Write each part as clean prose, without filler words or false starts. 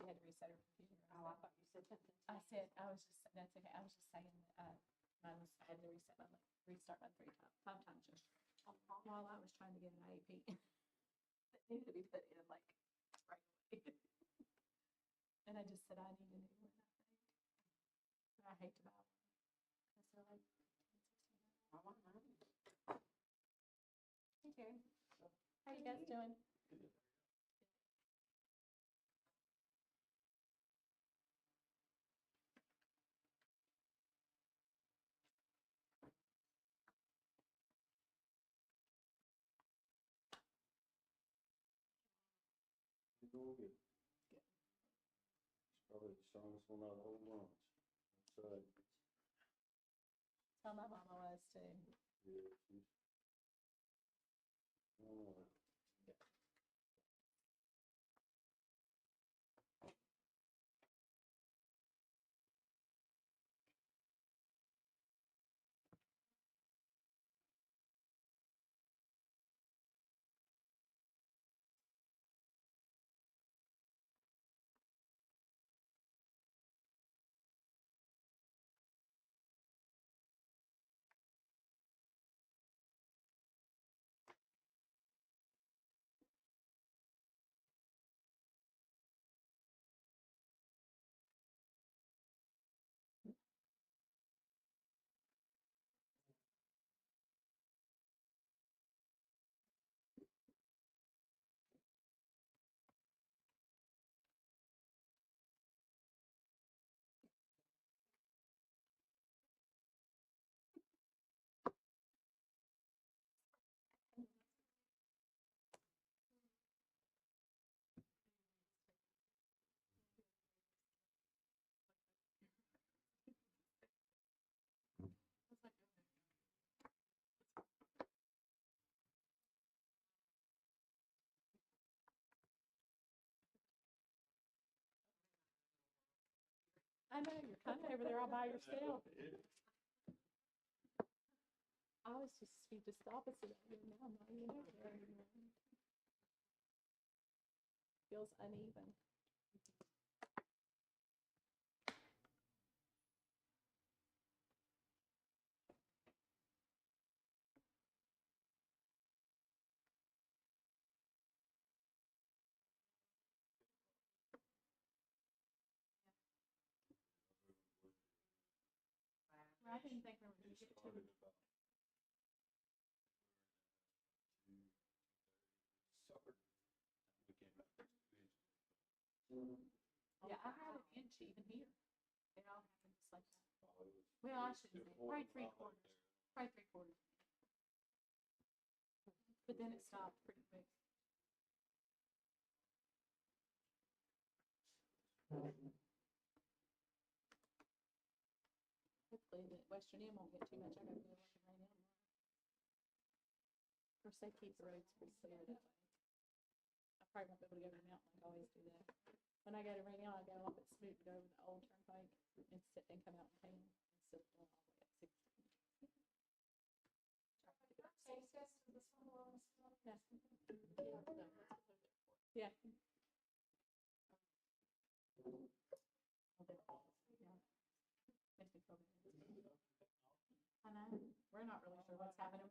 she had to reset her computer. Oh, I thought you said something. I said, I was just, that's okay. I was just saying that I had to restart mine 5 times yesterday while I was trying to get an IEP that needed to be put in like right away. And I just said I need a new one, I think. But I hate to buy one because they're like $15, $16. I want mine. Hey, Terry. How you guys doing? Doing good. It's probably the strongest one out of the whole bunch. So, Tell my mama was too. yeah, she's. I know, you're kind of over there all by yourself. I was just the opposite of you. Now I'm not even over there anymore. Feels uneven. I didn't think we were going to get to it. Yeah, I had an inch even here. It all happened just like that. Well, I shouldn't say, probably 3/4. Probably 3/4. But then it stopped pretty quick. Hopefully the Western M won't get too much. I gotta go looking right now. Of course, they keep the roads pretty clear that way. I probably won't be able to go to the mountain like I always do that. When I go to Rainier, I go off at Smoot and go over the old turnpike and come out in town instead of going all the way up 16. Yeah. Yeah. Makes me feel good. I know. We're not really sure what's happening.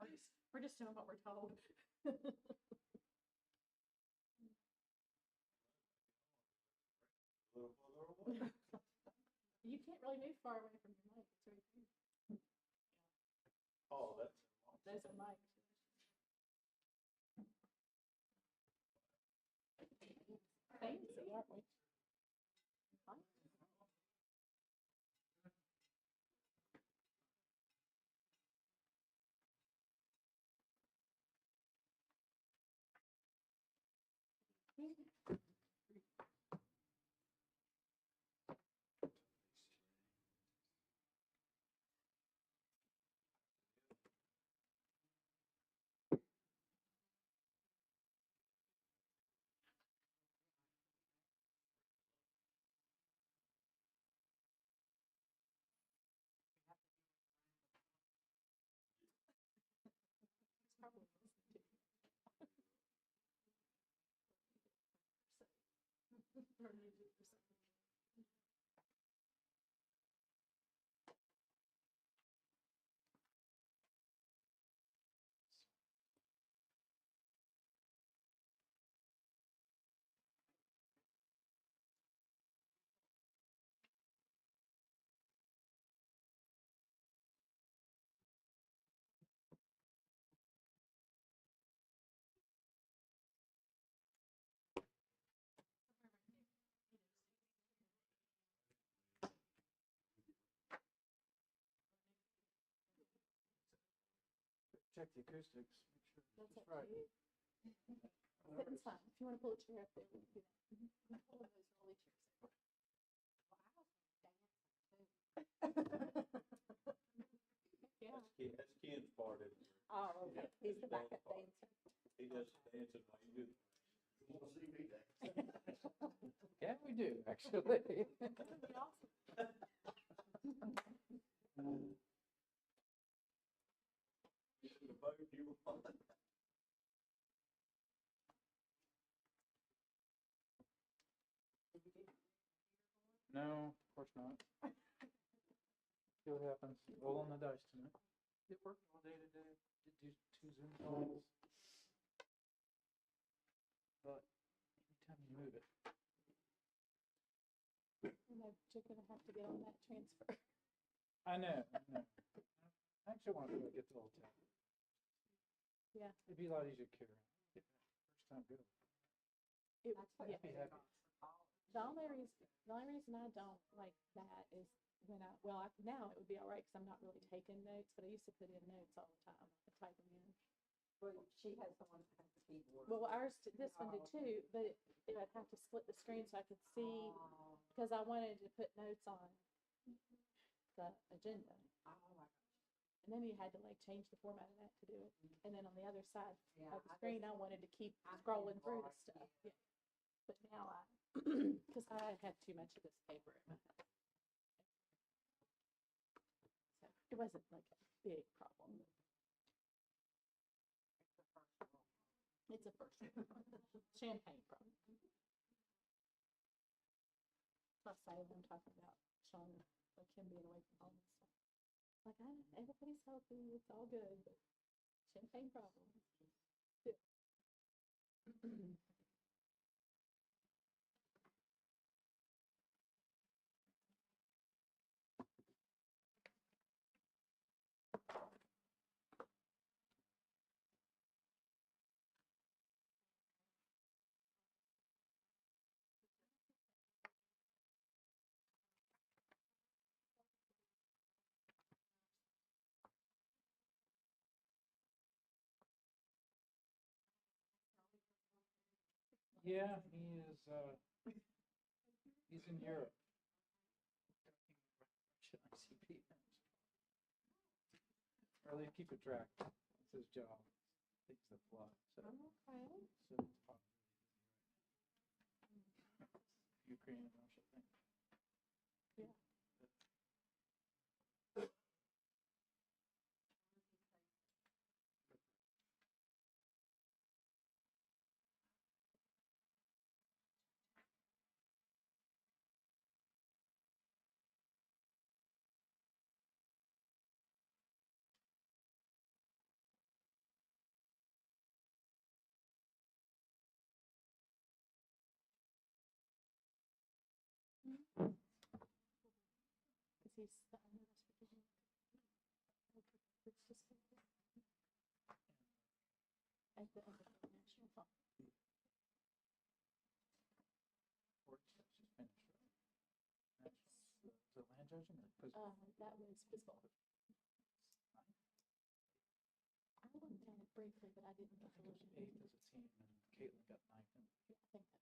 We're just doing what we're told. You can't really move far away from your mic. It's right there. Oh, that's. Those are mics. Fancy, aren't we? Fine. Probably listening to you. Or need it for something. Check the acoustics, make sure That's it's up right. to you. It's fine. If you want to pull a chair up there, we can do that. Pull those rolly chairs over. Yeah. That's Ken's part of it. Oh, okay. He's the backup dancer. He does the dancing while you do. You wanna see me dance? Yeah, we do, actually. That'd be awesome. This is the boat you want. No, of course not. See what happens. Rolling the dice tonight. It worked all day today. Did do 2 Zoom calls. But anytime you move it, And you're gonna have to get on that transfer. I know. I actually want to get the old tab. Yeah. It'd be a lot easier to carry. Get that first time good. It, That's what yeah. I'd be happy. The only reason I don't like that is when now it would be all right because I'm not really taking notes, but I used to put in notes all the time, I type them in. Well, she has the one that has the keyboard. Well, this one did too, but I'd have to split the screen so I could see, because I wanted to put notes on the agenda. Oh, my gosh. And then you had to like change the format of that to do it. And then on the other side Yeah, of the screen, I wanted to keep I scrolling through the handwrite, stuff. Yeah. But now because I had too much of this paper in my head. So it wasn't like a big problem. It's the first one. It's a first world champagne problem. Plus, I'm talking about Sean, like him being away from home and stuff. Like, everybody's healthy, it's all good, but champagne problem. Yeah. Yeah, he is, he's in Europe. Russian ICP. Or at least keep a track. It's his job. Things that fly. So, Okay. so it's probably Ukraine and Russia thing. Yeah. Because he's the owner of Virginia. It's just at the National Park. Courts that's just finished, right? That's the land judging or That was Bisbal. I looked at it briefly, but I didn't. I think it was 8th as a team, and Caitlin got 9th. And Yeah, I think that was.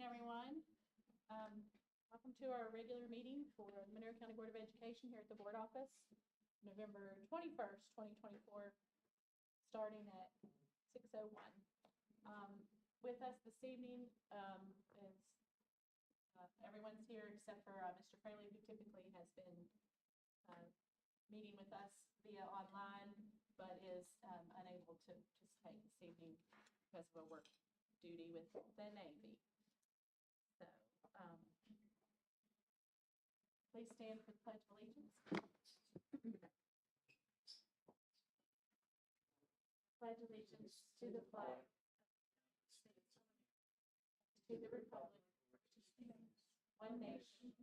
everyone. Welcome to our regular meeting for the Monroe County Board of Education here at the board office, November 21st, 2024, starting at 6:01. With us this evening is everyone's here except for Mr. Fraley, who typically has been meeting with us via online, but is unable to participate this evening because of a work duty with the Navy. So, please stand for the Pledge of Allegiance. Pledge allegiance to the flag, to the republic, one nation,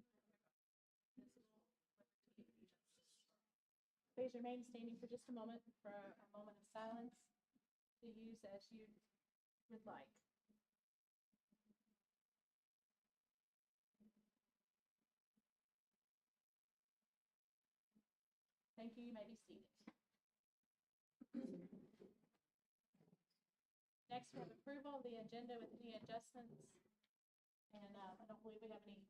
please remain standing for just a moment for a moment of silence to use as you would like. Thank you. You may be seated. Next, we have approval of the agenda with any adjustments. And I don't believe we have any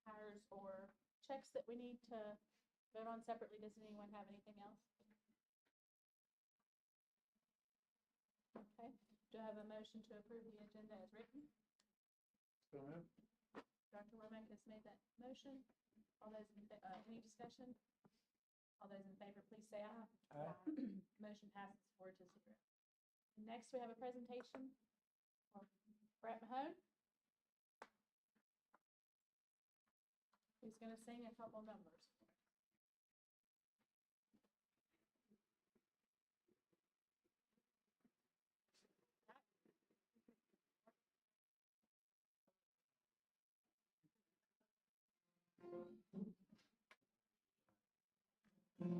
hires or checks that we need to vote on separately. Does anyone have anything else? Okay. Do I have a motion to approve the agenda as written? So moved. Dr. Womack has made that motion. All those in any discussion? All those in favor, please say aye. Aye. Motion passes 4-0. Next, we have a presentation from Brett Mahone. He's going to sing a couple numbers. Thank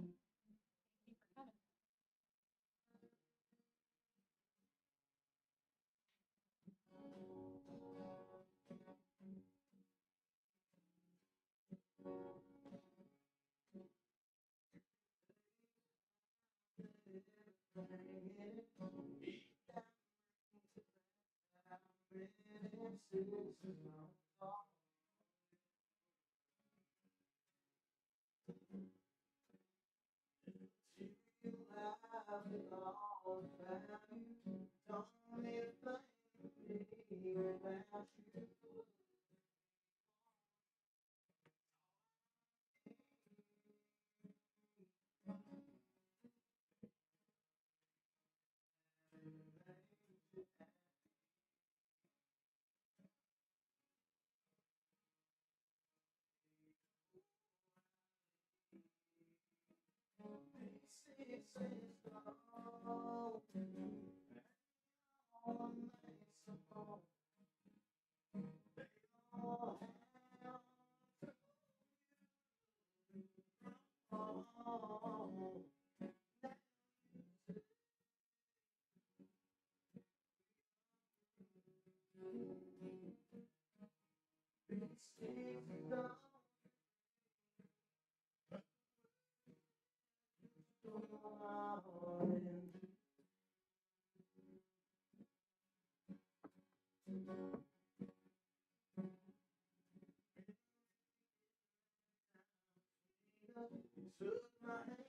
you for coming.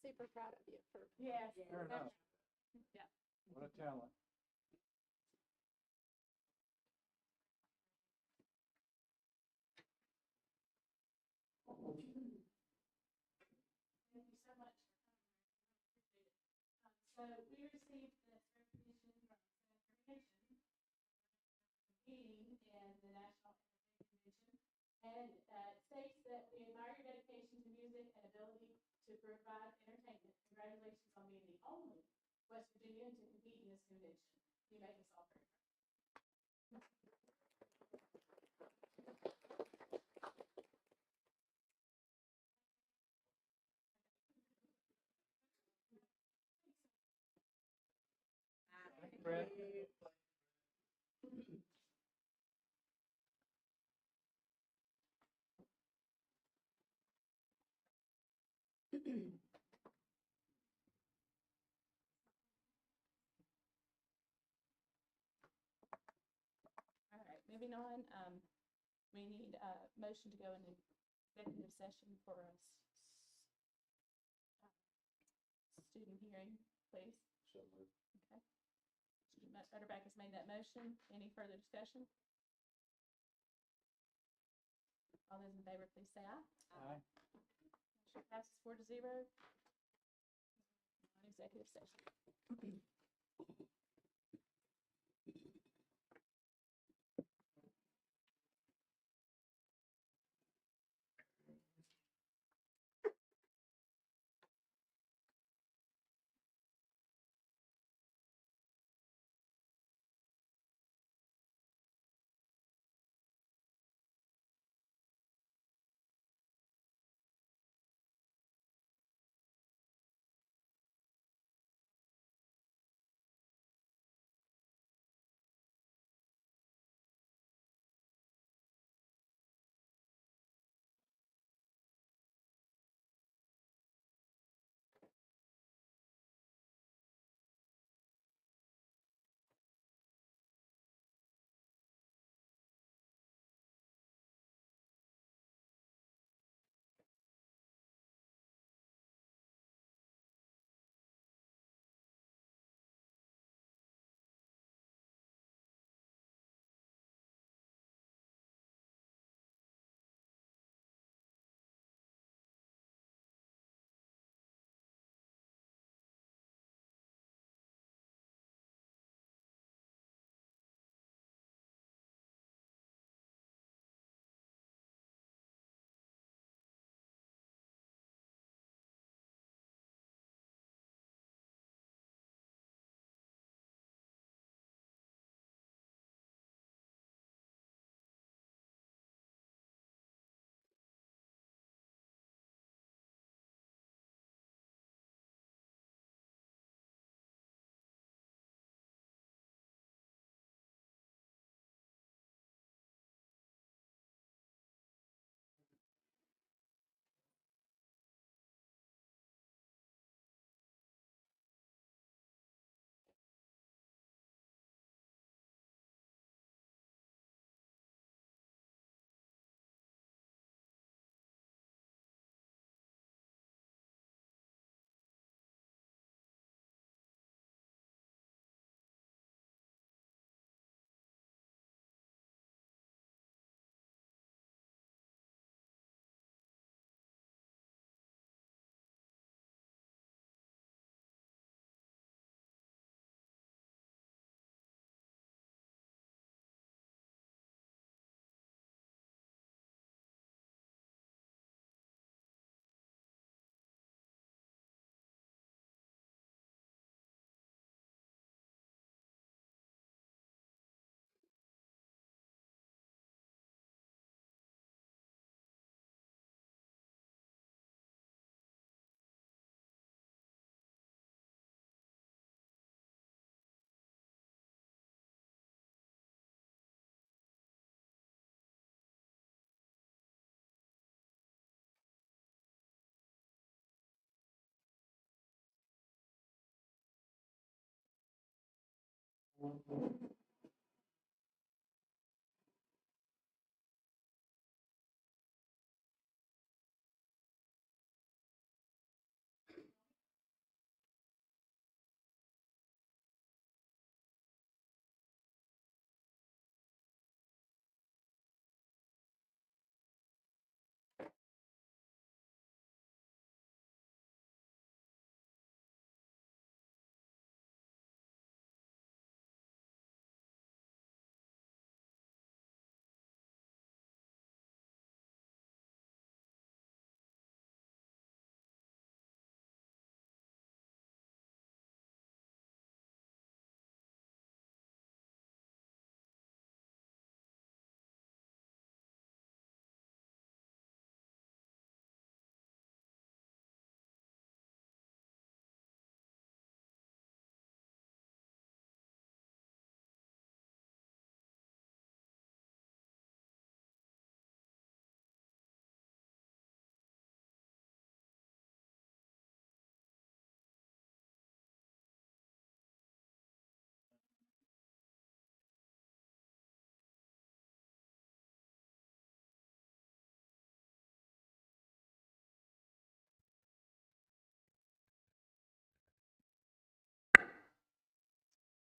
Super proud of you for. Yes. Fair enough. Yeah. What a talent. Thank you so much for coming. I appreciate it. So we received the certification from transportation competing in the National Entertainment Convention. And it states that we admire your dedication to music and ability to provide entertainment. Congratulations on being the only West Virginian to compete in this convention. You make us all very proud. Brett? All right, moving on, we need a motion to go into executive session for a student hearing, please. So moved. Okay. Mr. Utterback has made that motion. Any further discussion? All those in favor, please say aye. Aye. Motion passes 4-0. Non-executive session.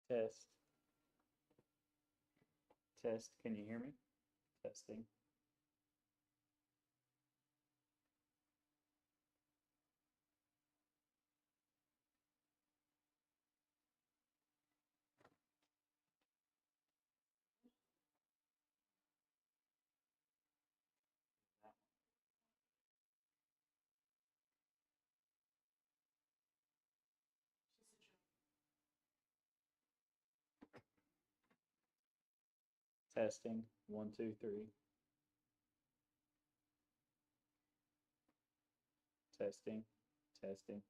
Test. Test. Can you hear me? Testing. Testing. 1, 2, 3. Testing. Testing.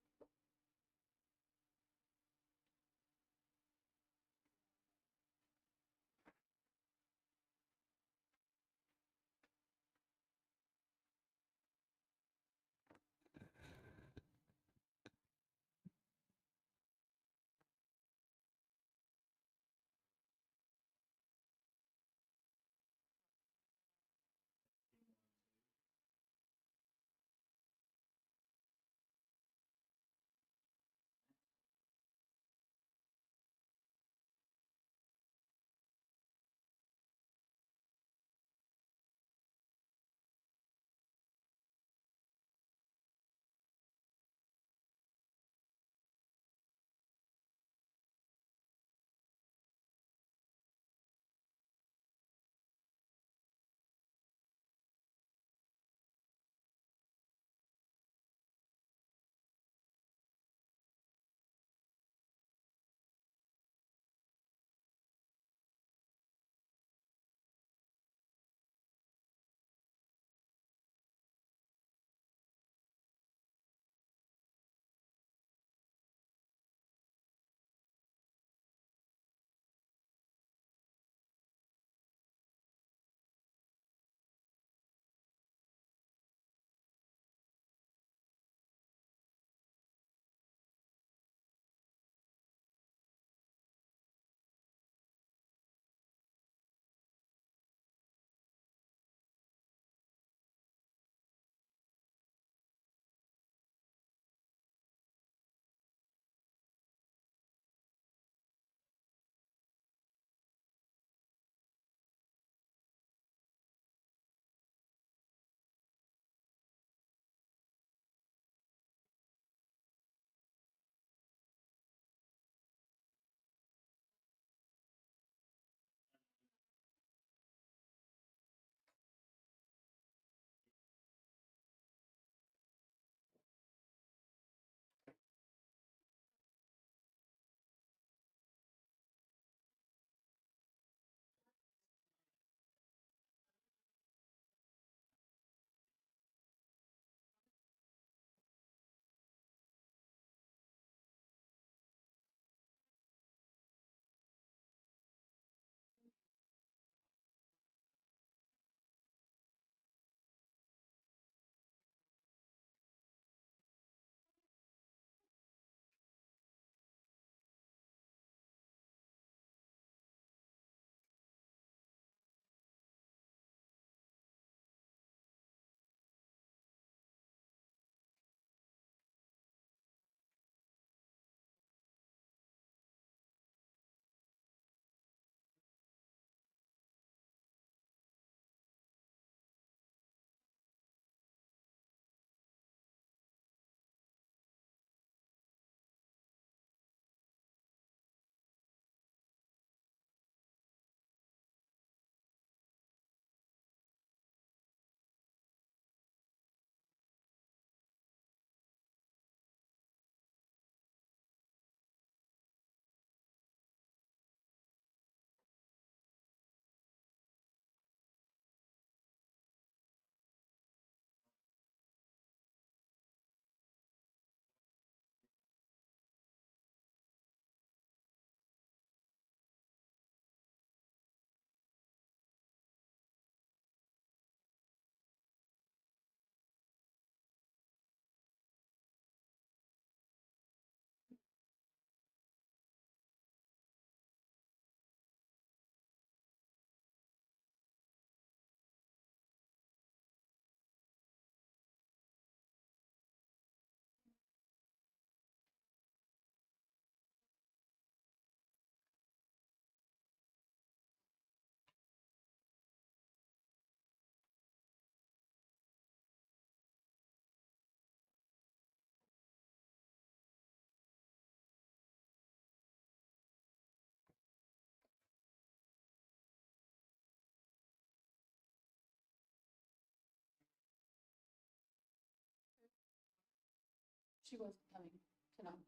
She was coming tonight.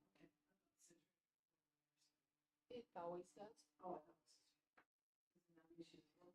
It always does. Oh, I thought it was.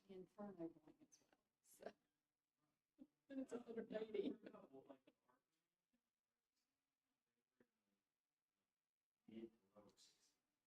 the Inferno going as well. So and it's 180. Right. Well, they didn't pause today.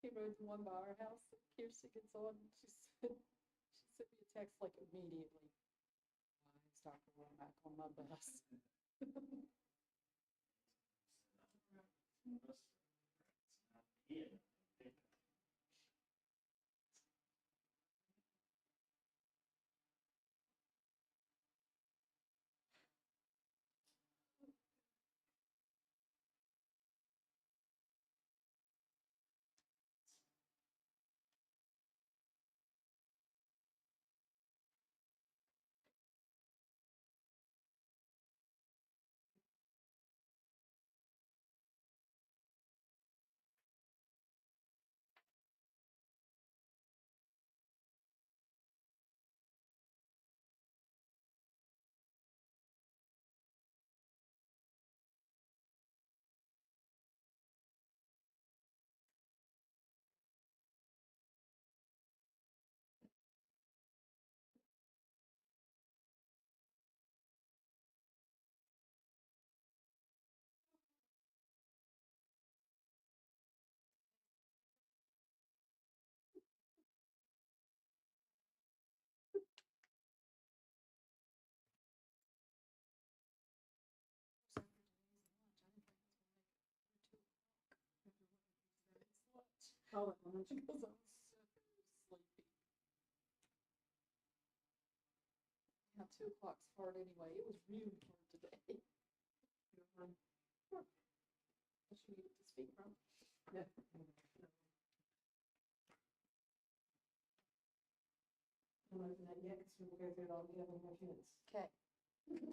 So he rode the one by our house. Kirsten gets on. And she sent me a text like immediately. Why is Dr. Womack on my bus? call it lunch because I was so sleepy. Yeah, 2 o'clock's hard anyway. It was really hard today. What you needed to speak from? Yeah. I'm not open that yet because we'll go through it all together in a few minutes. Okay.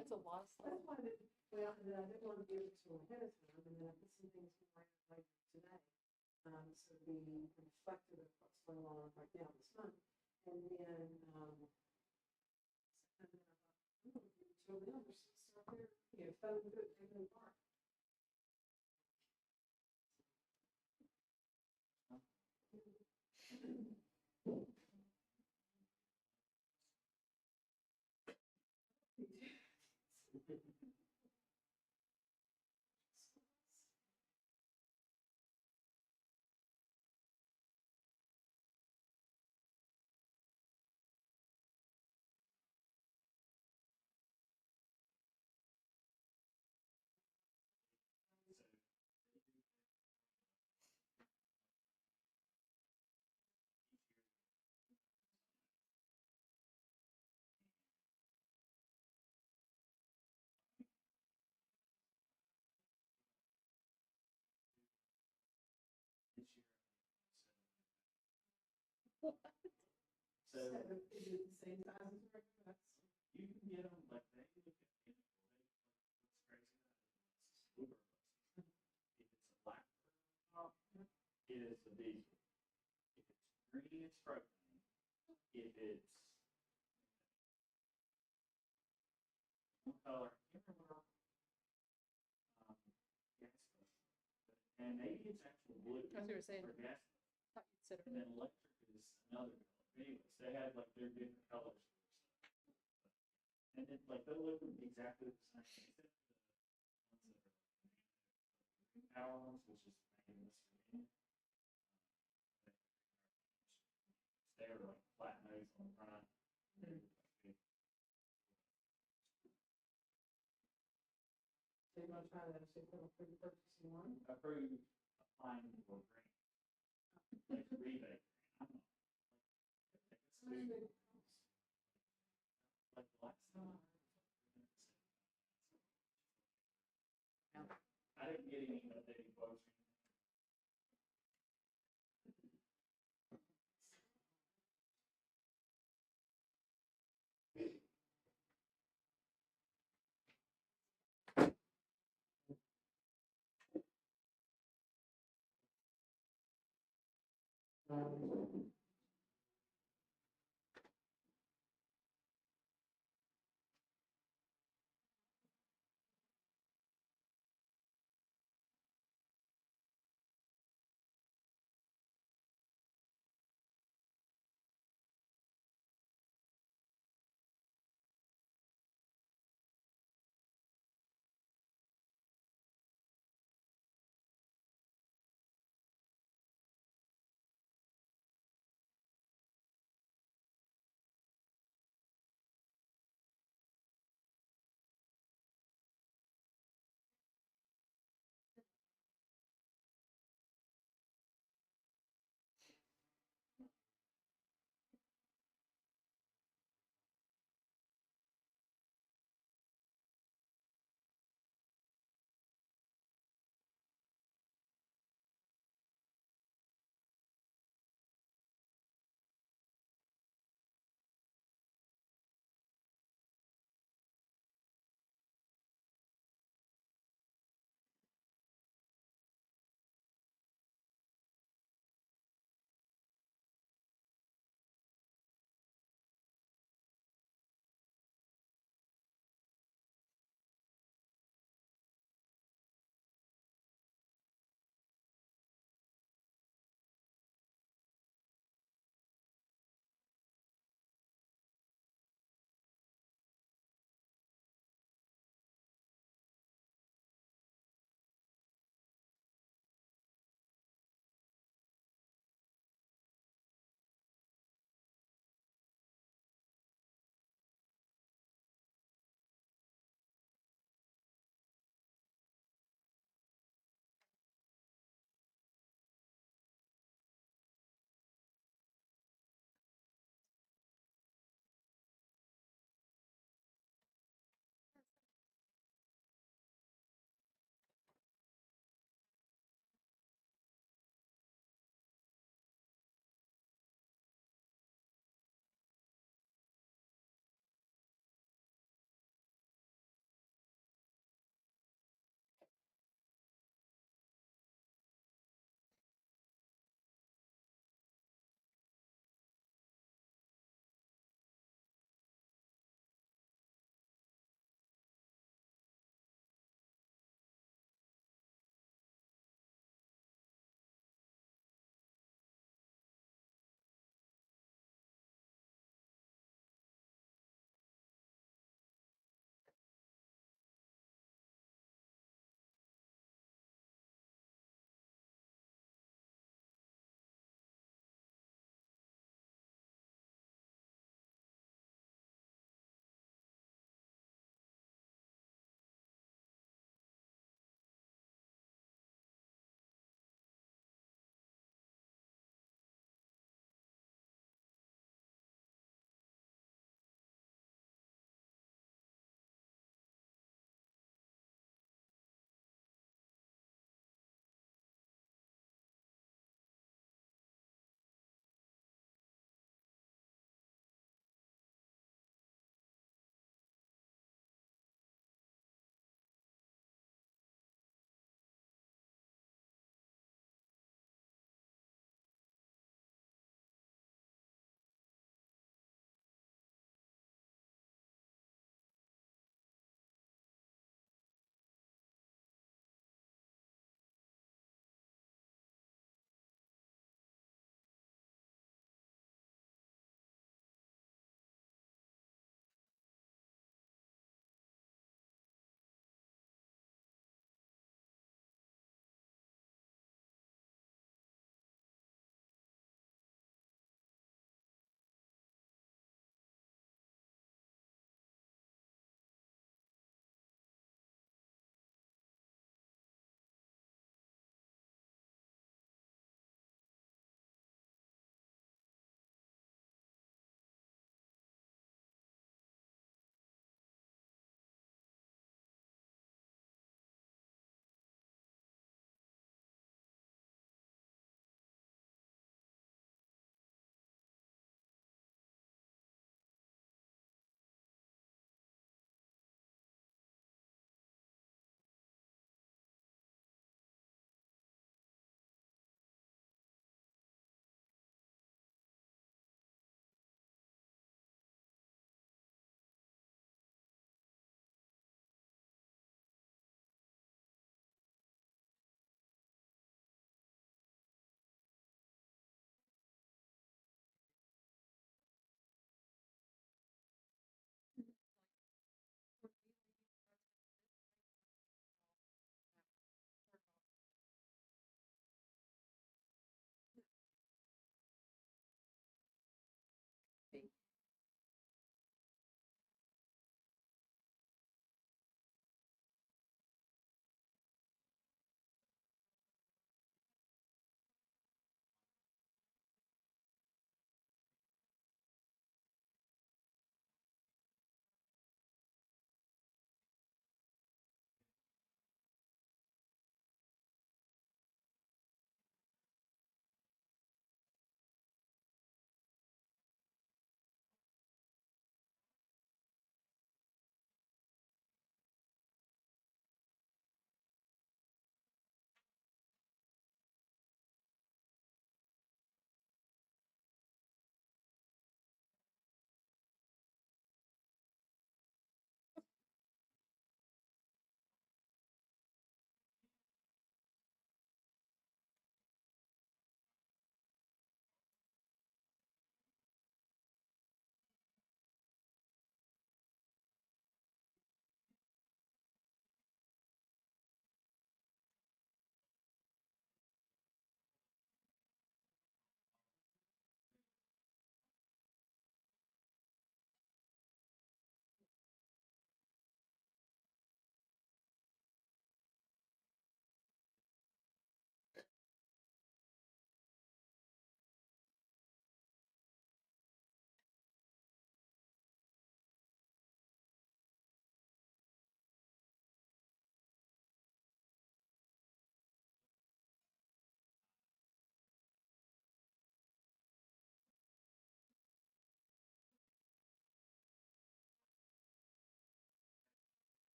That's a lot of stuff. That's why I didn't, well, and I didn't want to give it to them ahead of time, and then I put some things more in later today. So be reflective of what's going on right now this month. And then, and then I thought, I'm going to give it to them, just start there, phone good, take them apart. So Is it the same size as regular? That's you can get them like they look at the end of the day. What's crazy about it is it's super rusty. If it's a black top, it is the big. If it's green, it's propane. If it's one color, I can't remember. Gas stuff. And maybe it's actual blue I was gonna say, or gas. thought you'd said And then electric is another color. Anyways, they have like their different colors for stuff. And then like they'll look exactly the same, except the ones that are like the green power ones, which is mainly this for me. They are like flat nose on the front. So you're gonna try that, so you're gonna approve purchasing one? Approve applying for grant. Like rebate. I'm not. Like, like the last time I didn't get any updated quotes.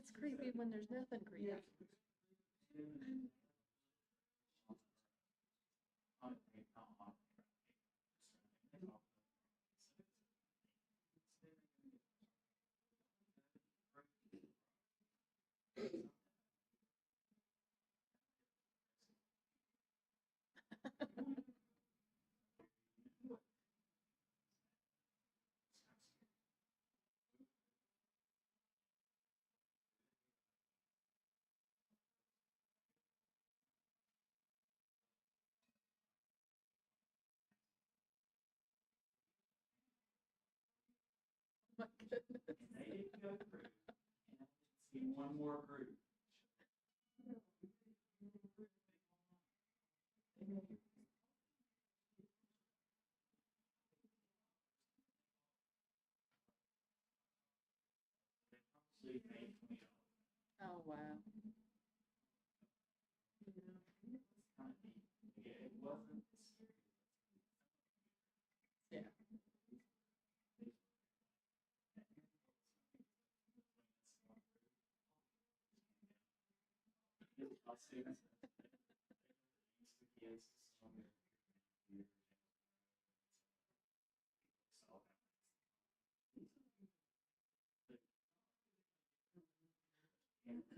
it's creepy when there's nothing creepy. My goodness. And they didn't go through. And see one more group. They paid $20. Oh, wow. It's kind of neat. Yeah, it wasn't scary. Yeah. I'll see that. Kids, some of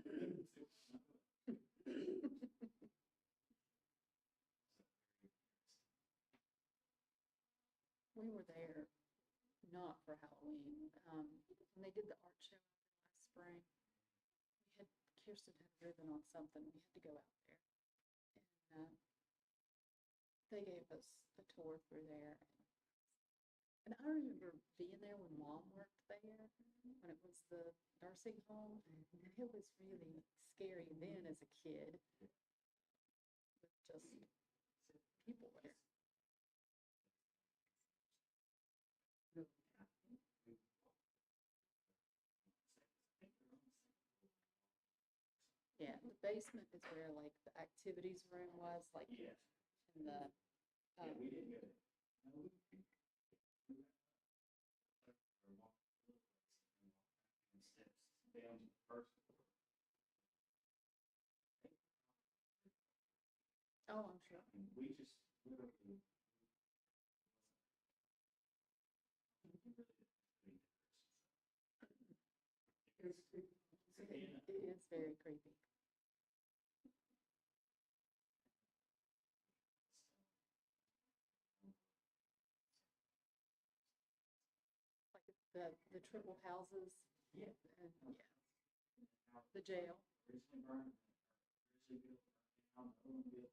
their We were there, not for Halloween. When they did the art show last spring, Kirsten had driven on something. We had to go out there. And they gave us a tour through there. And I remember being there when Mom worked there, when it was the nursing home. And it was really scary then as a kid, with just people there. Yeah, the basement is where like the activities room was, like Yeah. in the, Yeah, we didn't go. No, we walked steps down to the first floor. oh, I'm sure. And we just literally. It is very creepy. Like the triple houses. Yeah. And yeah, the jail. Originally burned, originally built,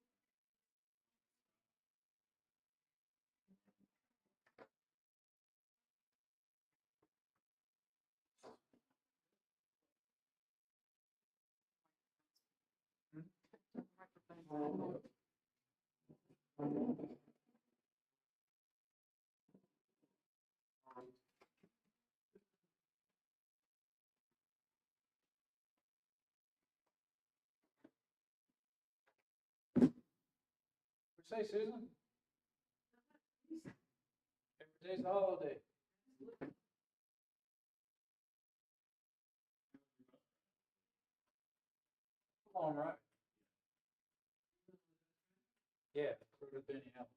down, the old built. Say, Susan? Every day's a holiday. Long ride. Yeah, for the Benny Hill.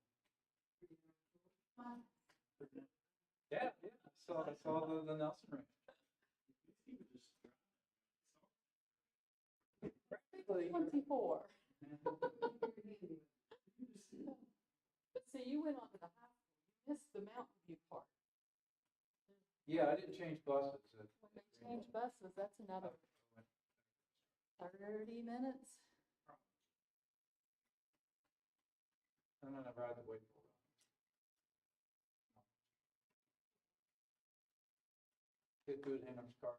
Yeah, I saw the Nelson ring. Practically. 24. But see, you went on to the high school. You missed the Mountain View part. Yeah, I didn't change buses. When they change buses, that's another 30 minutes. And then I ride the way for it. Get good Hannah's car.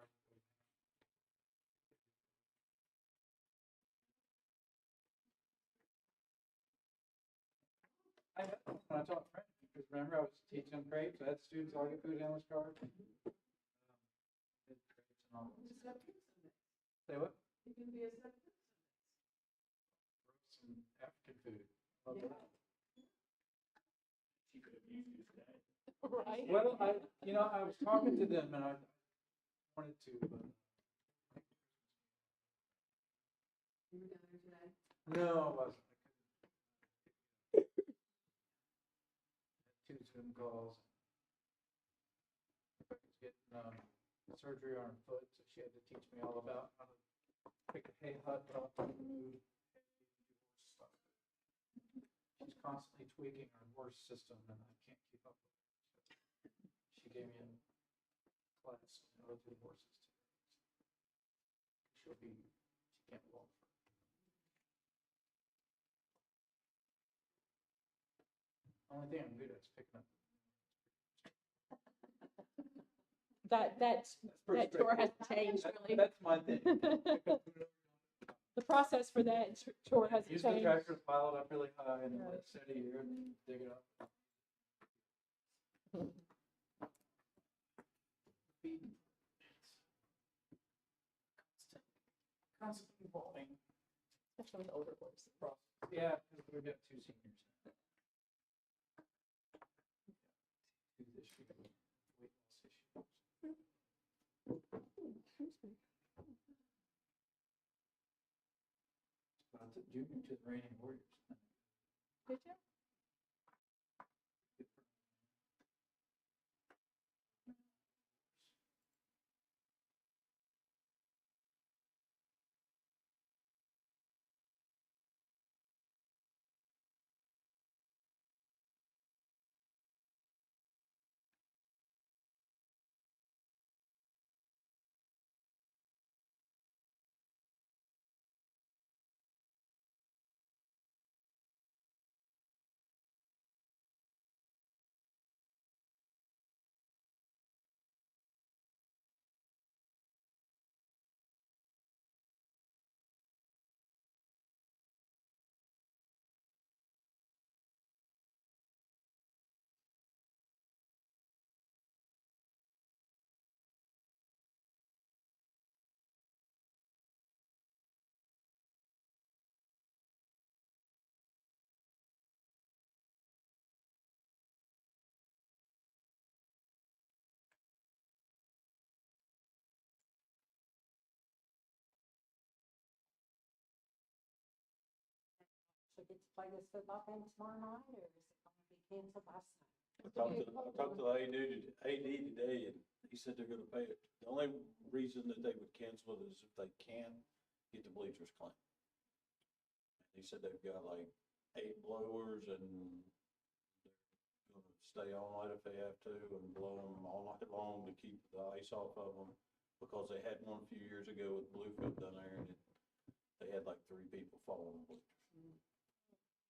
When I taught French, because remember I was teaching crepes, I had students all get food handlers cards. Did crepes and all. Say what? You can be a second. Some African food. Love that. She could have used this day. Right. Well, I was talking to them and I wanted to, No, I wasn't. Two Zoom calls. Rebecca's getting surgery on her foot, so she had to teach me all about how to pick a hay hut, drop the food, stuff. She's constantly tweaking her horse system, and I can't keep up with it. So she gave me a class on how to do horses too. She can't walk. Only thing I'm good at is picking up. That pretty tour hasn't straightforward. changed really. That's my thing. The process for that tour hasn't Use the changed. tractor to pile it up really high and then let it sit a year and then dig it up. Constantly evolving. Especially with older horses. Yeah, because we've got two seniors. Two this year, weight loss issues. I took Junior to the Reigning Warriors. Did you? So get to play this football game tomorrow night, or is it going to be canceled by Sunday? I talked to the AD today, and he said they're gonna pay it. The only reason that they would cancel it is if they can't get the bleachers clean. He said they've got like 8 blowers and they're gonna stay all night if they have to and blow them all night long to keep the ice off of them. Because they had one a few years ago with Bluefield down there, and they had like 3 people fall on the bleachers.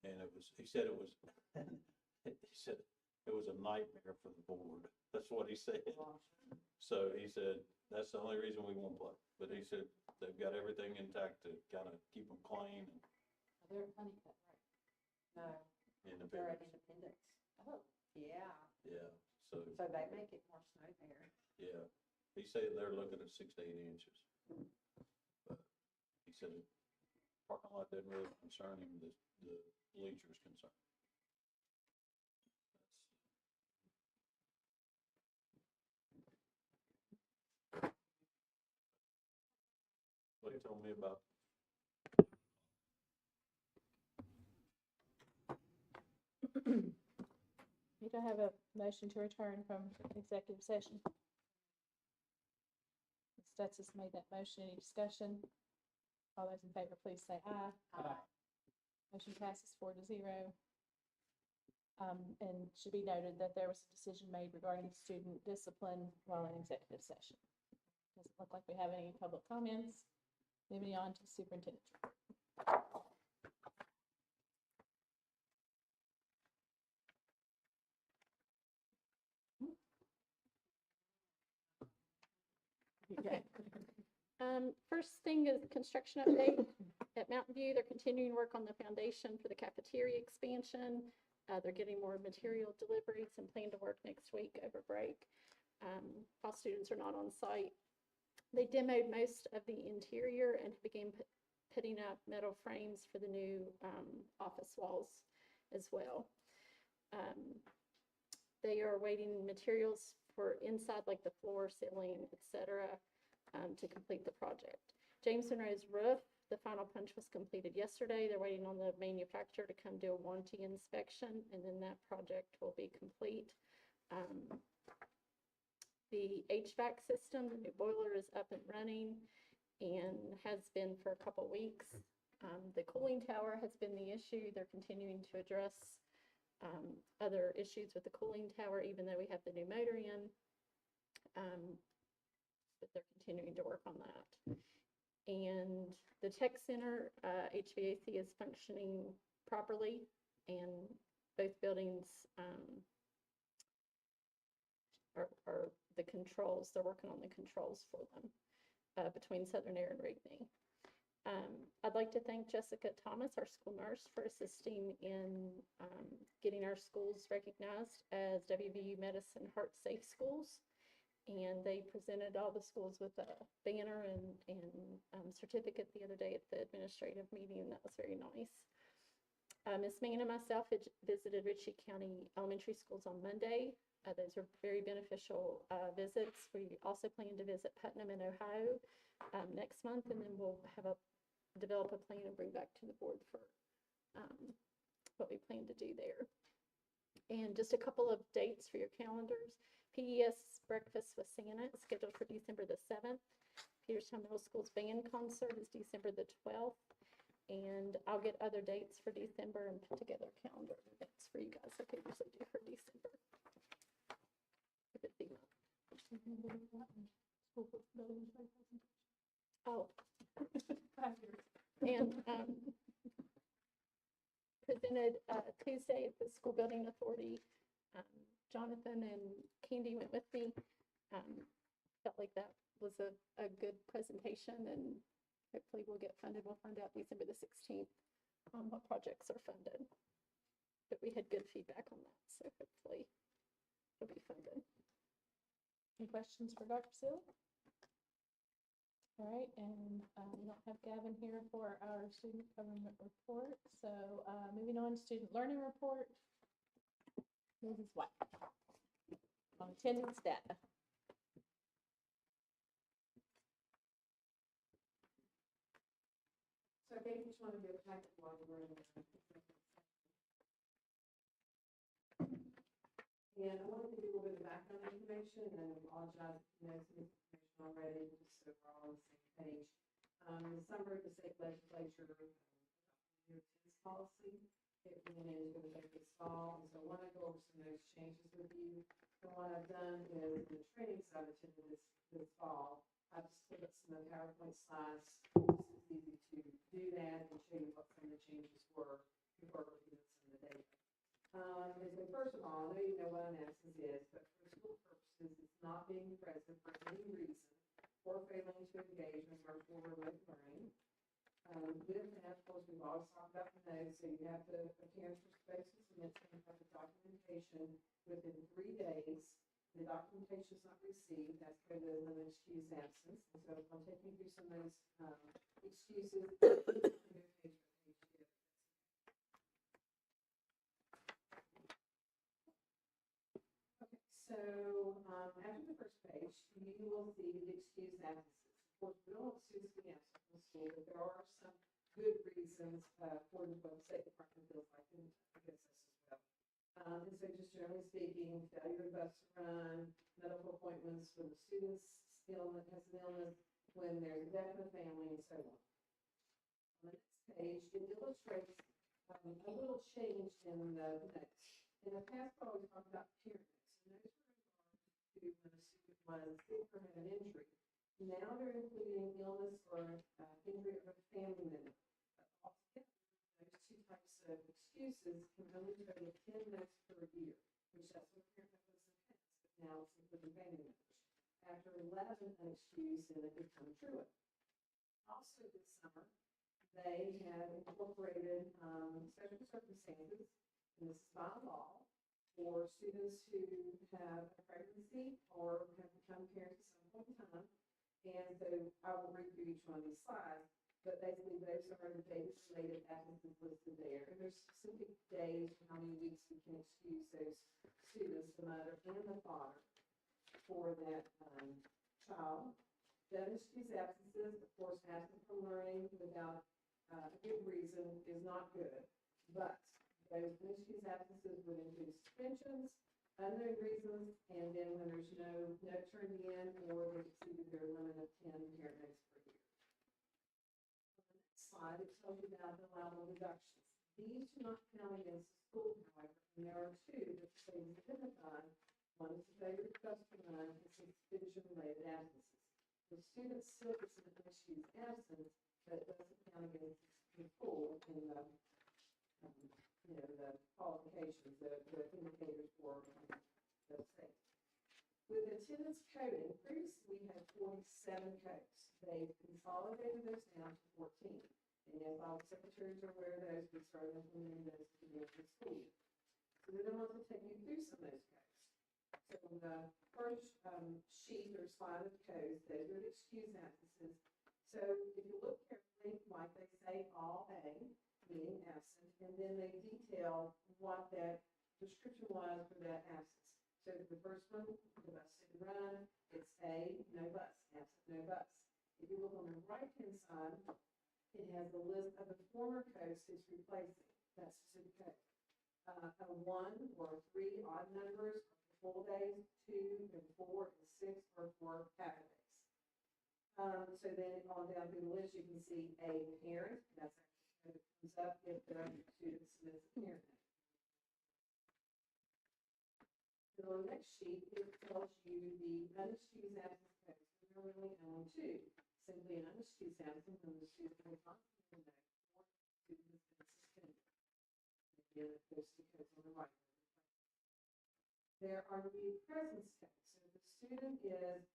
And he said it was a nightmare for the board. That's what he said. So he said, that's the only reason we won't play. But he said, they've got everything intact to kind of keep them clean They're at Honeycutt, right? No, and in the they're at barracks. Independence. Oh, yeah. Yeah, so, So they may get more snow there. yeah. He said they're looking at 6 to 8 inches. But he said the parking lot didn't really concern him, the bleachers concern. What he told me about. You don't have a motion to return from executive session. Stutz has made that motion. Any discussion? All those in favor, please say aye. Aye. Motion passes 4-0. And should be noted that there was a decision made regarding student discipline while in executive session. Doesn't look like we have any public comments. Moving on to superintendent's report. Okay. First thing is construction update at Mountain View. They're continuing work on the foundation for the cafeteria expansion. They're getting more material deliveries and plan to work next week over break. All students are not on site. They demoed most of the interior and began putting up metal frames for the new office walls as well. They are waiting materials for inside, like the floor, ceiling, etc., to complete the project. James Monroe's roof, The final punch was completed yesterday. They're waiting on the manufacturer to come do a warranty inspection, and then that project will be complete. The HVAC system, the new boiler is up and running and has been for a couple weeks. The cooling tower has been the issue. They're continuing to address other issues with the cooling tower, even though we have the new motor in. But they're continuing to work on that. And the tech center, HVAC is functioning properly, and both buildings are the controls. They're working on the controls for them between Southern Air and Rigney. I'd like to thank Jessica Thomas, our school nurse, for assisting in getting our schools recognized as WVU Medicine Heart Safe Schools. And they presented all the schools with a banner and certificate the other day at the administrative meeting, and that was very nice. Ms. Mann and myself visited Ritchie County Elementary Schools on Monday. Those were very beneficial visits. We also plan to visit Putnam in Ohio next month, and then we'll develop a plan and bring back to the board for what we plan to do there. And just a couple of dates for your calendars. PES Breakfast with Santa is scheduled for December the 7th. Peterstown Middle School's band concert is December the 12th. And I'll get other dates for December and put together a calendar of events for you guys like I usually do for December. Oh. And presented Tuesday at the School Building Authority. Jonathan and Candy went with me. Felt like that was a good presentation, and hopefully we'll get funded. We'll find out December the 16th what projects are funded. But we had good feedback on that, so hopefully it'll be funded. Any questions for Dr. Seal? All right, and we don't have Gavin here for our student government report. So moving on, student learning report. Mrs. White on attendance data. So I gave each one of you a packet while you were in there. And I wanted to give you a little bit of background information, and I apologize if you know some information already, just so we're all on the same page. In the summer, the state legislature adopted the new attendance policy. It went into effect this fall, and so I want to go over some of those changes with you. And what I've done is the training side of attended this fall. I've just put up some of the PowerPoint slides. It's easy to do that and show you what some of the changes were before looking at some of the data. And so first of all, I know you know what an absence is, but for school purposes, it's not being present for any reason or failing to engage in virtual or remote learning. With that, of course, we've always talked about the notes, so you have to appear for spaces and it's going to have the documentation within 3 days. The documentation is not received, that's called an excused absence. And so I'm taking you through some of those excuses. So after the first page, you will see the excused absences. Of course, we don't want students being absent from school, but there are some good reasons for the State Department feels like, and I guess this as well. And so just generally speaking, failure of bus to run, medical appointments when the student's illness has an illness, when there's a death in the family, and so on. On the next page, it illustrates a little change in the notes. In the past, we always talked about peer notes. And those were in regard to when a student was sick or had an injury. Now they're including illness or injury of a family member. Altogether, those two types of excuses can only total 10 notes per year, which that's what parent notes in the past, but now it's including family members. After 11, an excuse and it becomes true. Also this summer, they have incorporated special circumstances, and this is by law, for students who have a pregnancy or have become parents at some point in time. And so I will read through each one of these slides, but basically those are the date-related absences listed there. And there's specific days for how many weeks we can excuse those students, the mother and the father, for that child. The unexcused absences, of course, absent from learning without a good reason is not good, but those unexcused absences would include suspensions, unknown reasons, and then when there's no note turned in or they've exceeded their limit of 10 parent notes per year. On the next slide, it tells you about the allowable deductions. These do not count against the school, however, and there are two that the state has identified. One is the failure to customer and suspension-related absences. The student still gets an unexcused absence, but it doesn't count against the full in the, the qualifications, the indicators for the state. With attendance coding, previously we had 47 codes. They've consolidated those down to 14. And yes, all the secretaries are aware of those. We started implementing those at the beginning of the school year. So then I want to take you through some of those codes. So on the first sheet or slide of codes, those are the excused absences. So if you look carefully, like they say all A, meaning absent, and then they detail what that description was for that absence. So the first one, the bus didn't run, it's A, no bus, absent, no bus. If you look on the right-hand side, it has the list of the former codes it's replacing. That's specific code. A 1 or 3 odd numbers are full days, 2 and 4 and 6 are for half a days. So then on down through the list, you can see a parent. That's actually what comes up if the student submits a parent note. So on the next sheet, it tells you the unexcused absence codes. There are really only two. Simply an unexcused absence when the student was not submitting a note or the student has been suspended. Again, it goes to the codes on the right. There are new presence codes. So the student is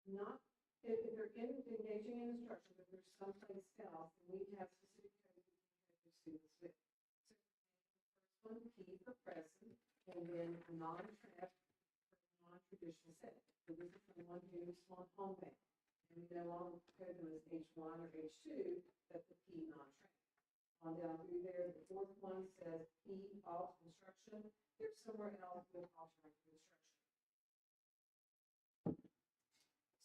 not, if they're engaging in instruction, but there's someplace else, and we have specific codes we can code the students with. So the first one, P for present, and then non-trap for non-traditional setting. So this is someone who's on homebound. And we no longer code them as H1 or H2, but the P non-trap. On down through there, the fourth one says P alt instruction. There's somewhere else with alternative instruction.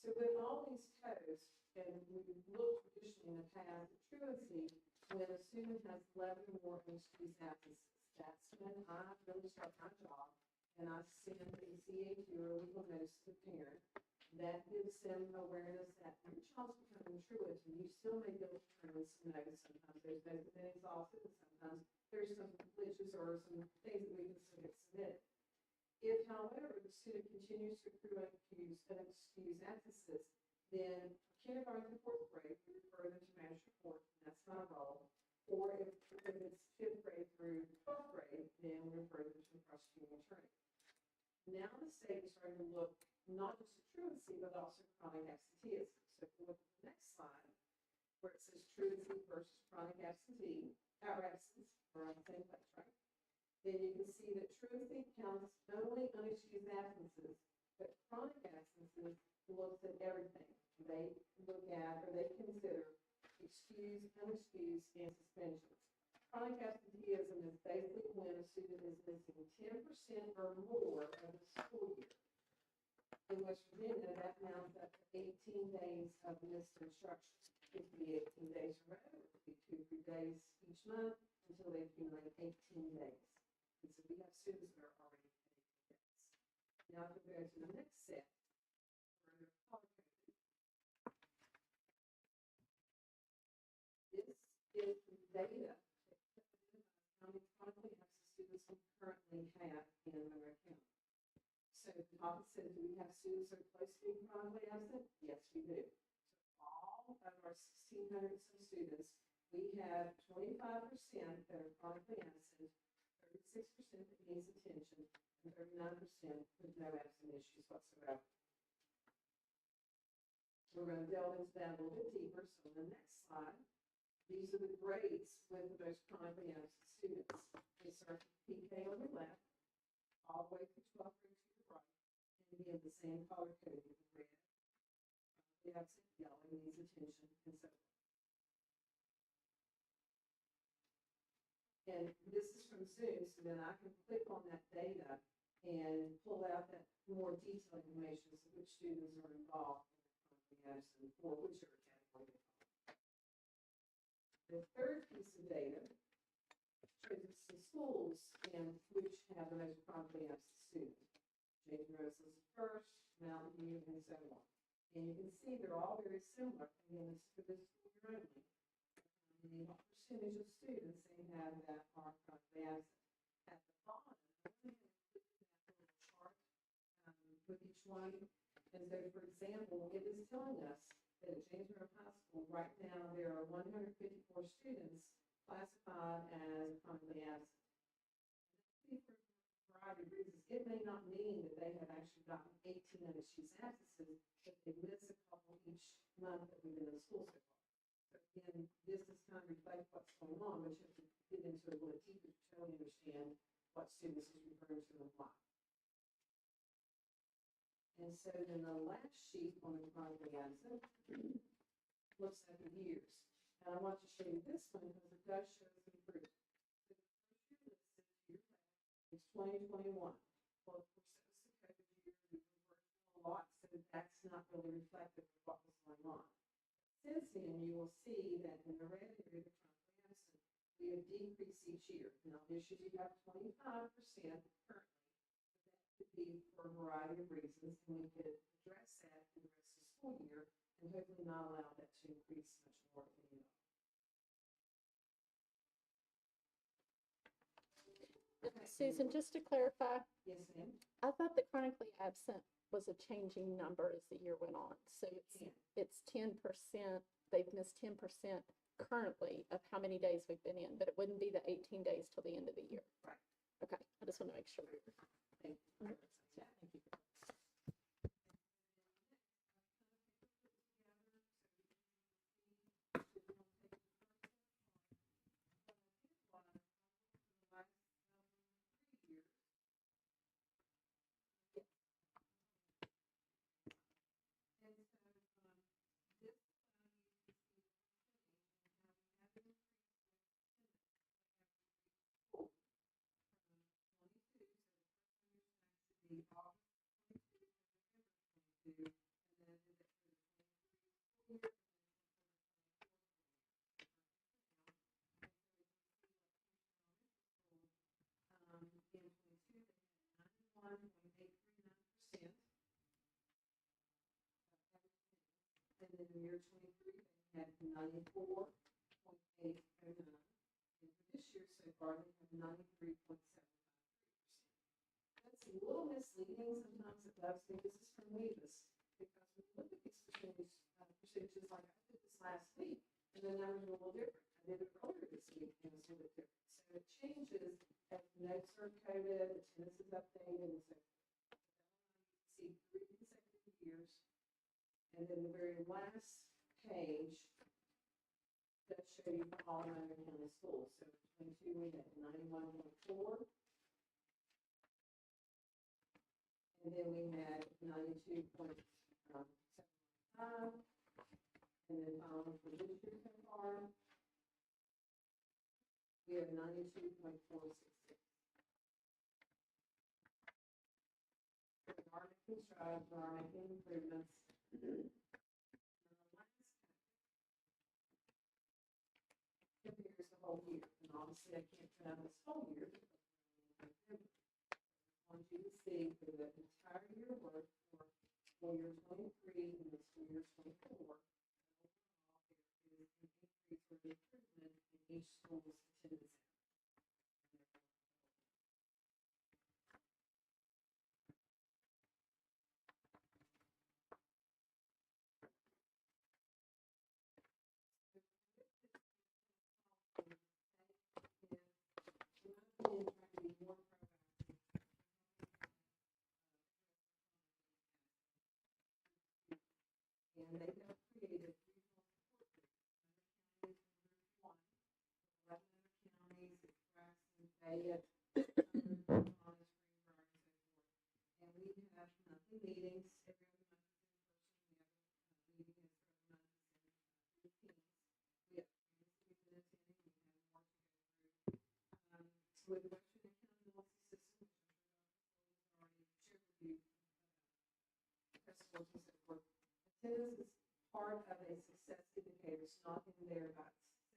So with all these codes, and we've looked traditionally in the past at truancy, when a student has 11 or more unexcused absences, that's when I really start my job, and I send a CA2 or legal notice to the parent. That gives them awareness that your child's becoming truant, and you still may be able to turn in some notice. Sometimes there's notice that been exhausted, and sometimes there's some glitches or some things that we can still get submitted. If, however, the student continues to accrue unexcused absences, then kindergarten to fourth grade, we refer them to magistrate court, and that's my role. Or if it's fifth grade through 12th grade, then we refer them to the prosecuting attorney. Now the state is starting to look not just at truancy, but also chronic absenteeism. So if you look at the next slide, where it says truancy versus chronic absentee, or absence, or on the same place, right? Then you can see that truancy counts only unexcused absences, but chronic absences looks at everything. They look at, or they consider, excused, unexcused, and suspensions. Chronic absenteeism is basically when a student is missing 10% or more of the school year. In West Virginia, that amounts up to 18 days of missed instruction. It could be 18 days in a row, it could be 2 or 3 days each month until they accumulate 18 days. And so we have students that are already at 18 days. Now, if we go to the next set, where they're color-coded. This is the data that identifies how many chronically absent students we currently have in Monroe County. So the top says, do we have students that are close to being chronically absent? Yes, we do. So all of our 1,600 some students, we have 25% that are chronically absent, 36% that needs attention, and 39% with no absent issues whatsoever. We're going to delve into that a little bit deeper. So on the next slide, these are the grades with the most chronically absent students. They start with PK on the left, all the way through 12th grade to the right, and again, the same color coding with red, chronically absent, yellow, needs attention, and so forth. And this is from Zoom, so then I can click on that data and pull out that more detailed information as to which students are involved in the absent for whichever category they fall. The third piece of data shows us the schools and which have the most chronically absent students. James Rose is first, Mountain View, and so on. And you can see they're all very similar. Again, this is for this school year only. And what percentage of students they have that are chronically absent. At the bottom, I went ahead and included that little chart with each one. And so, for example, it is telling us that at James Monroe High School, right now, there are 154 students classified as chronically absent. For a variety of reasons, it may not mean that they have actually gotten 18 unexcused absences, but they miss a couple each month that we've been in school so far. So again, this is kind of reflect what's going on, but you have to get into it a little deeper to totally understand what students is referring to and why. And so then the last sheet on the chronically absent looks at the years. And I want to show you this one because it does show some improvement. The first year listed here is 2021. Well, of course, that was the COVID year. We were working a lot, so that's not really reflective of what was going on. Since then, you will see that in the red area, the chronically absent, we have decreased each year. Now, this year we have 25% currently, but that could be for a variety of reasons, and we could address that in the rest of the school year and hopefully not allow that to increase much more if any at all. Susan, just to clarify, Yes, ma'am. I thought that chronically absent was a changing number as the year went on. So it's 10%, they've missed 10% currently of how many days we've been in, but it wouldn't be the 18 days till the end of the year. Right. Okay, I just want to make sure. Thank you. Yeah, thank you. And then in year 23, they had 94.809. And for this year so far, they have 93.753%. That's a little misleading sometimes it does, think this is from Weavis, because when you look at these percentages like I did this last week, and the numbers are a little different. I did it earlier this week, and it's a little bit different. So it changes as the notes are coded, the attendance is updated, and so forth. See 3 consecutive years. And then the very last page does show you for all Monroe County schools. So in 22, we had 91.4. And then we had 92.75. And then following for this year so far, we have 92.466. We are making strides, we are making improvements. Compares the whole year, and obviously I can't put out this whole year. I want you to see for the entire year work for school year 23 and the school year 24. There is an increase or improvement in each school's attendance. And they have created regional support groups. Monroe County is one, 11 other counties, Express, Fayette, Spring Garden, and so forth. And we have monthly meetings every other month is in person. We have a meeting every other month is in routines. We have we've been attending, we have more to go through. So with the Western Accountability System, which I'm sure already shared with you, festivals and so forth. Attendance is part of a success indicator. It's not in there by itself.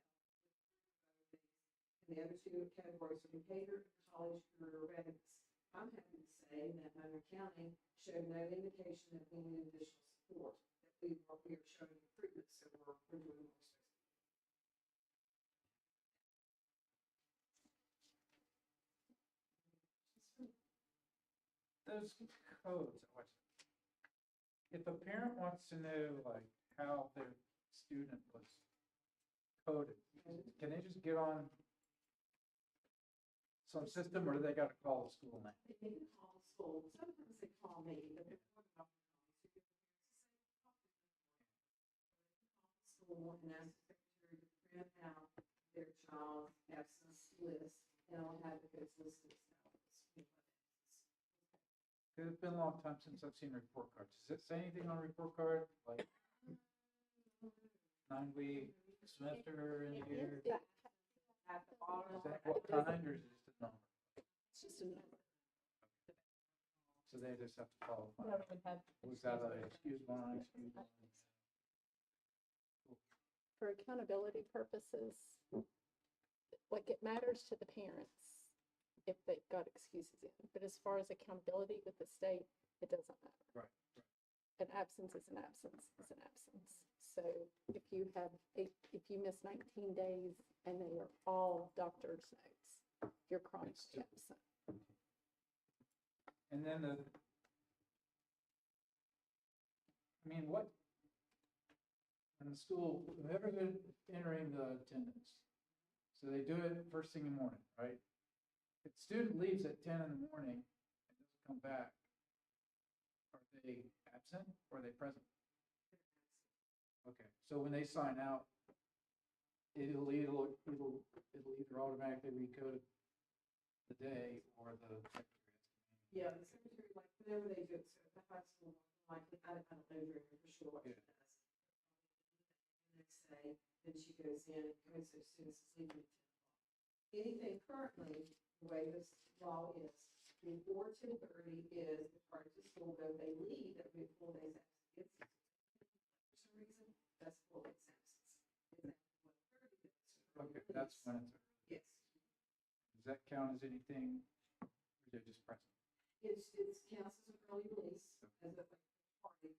And the other two categories are behavior and college career readiness. I'm happy to say that Monroe County showed no indication that we need additional support, that we are showing improvement, so we're doing more. Those codes, if a parent wants to know like how their student was coded, can they just get on some system, or do they gotta call the school now? They can call the school. Sometimes they call me, but they're not about to call me. So you have to ask the secretary to print out their child's absence list, and I'll have the kids listed as It's been a long time since I've seen report cards. Does it say anything on a report card, like 9-week semester in here? at the bottom. Is that what kind, or is it just a number? It's just a number. So they just have to follow. We don't even have. Was that a excuse one, excuse one? For accountability purposes, like it matters to the parents if they've got excuses in, but as far as accountability with the state, it doesn't matter. Right. An absence is an absence, is an absence. So if you miss 19 days and they are all doctor's notes, you're chronically absent. And then what, in the school, whoever they're entering the attendance, so they do it first thing in the morning, right? If the student leaves at 10 in the morning and doesn't come back, are they absent or are they present? Okay, so when they sign out, it'll either automatically recode the day or the secretary. Yeah, the secretary, like, whenever they do it, so if the high school, like, I don't know for sure what she does. The next day, then she goes in, goes as soon as it's leaving at 10 o'clock. Anything currently, the way this law is, before 10:30 is the part of the school, though they leave, that would be 4 days absence. For some reason, that's 4 days absence. Okay, that's when it's, Yes. does that count as anything, or is it just present? It's counts as an early release, as a party.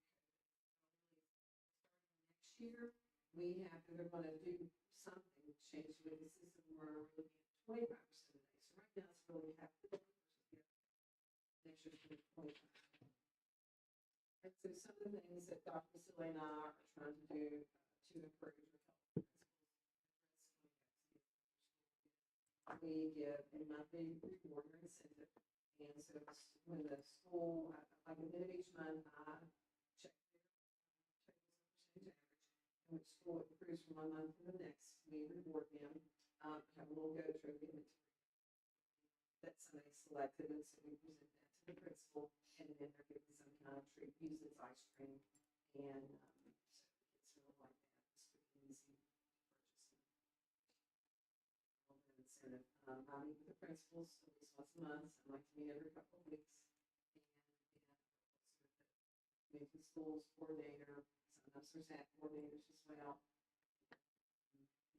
Next year, we have, they're gonna do something, change with the system where we're looking at 25% of the day. So right now, it's really half the day versus the other. Next year's gonna be 25. And so some of the things that Dr. Vasily and I are trying to do to encourage or help principals. We give a monthly reward or incentive. And so when the school, like at the end of each month, I check their tables of percentage average, and which school improves from one month to the next, we reward them, have a little go through, give it that somebody selected, and so we present that to the principal, and then they're given some kind of treat, usually it's ice cream, and so it's really like that, it's quick and easy purchasing. Incentive. I meet with the principals at least once a month. I like to meet every couple of weeks. And with the schools coordinator, sometimes there's that coordinators as well.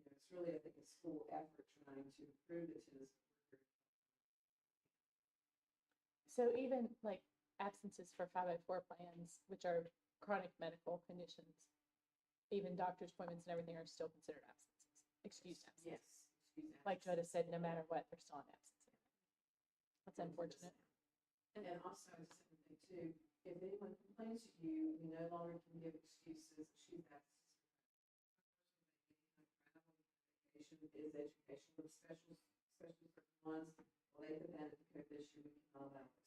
It's really, I think, a school effort trying to improve attendance. So even like absences for 504 plans, which are chronic medical conditions, even doctor's appointments and everything are still considered absences, excused absences. Yes. Like Joetta said, no matter what, they're still on absence. That's unfortunate. And also, the second thing too, if anyone complains to you, you no longer can give excuses, excuse absences. Is education with special ones, well, they put that in the code this year, we cannot allow this.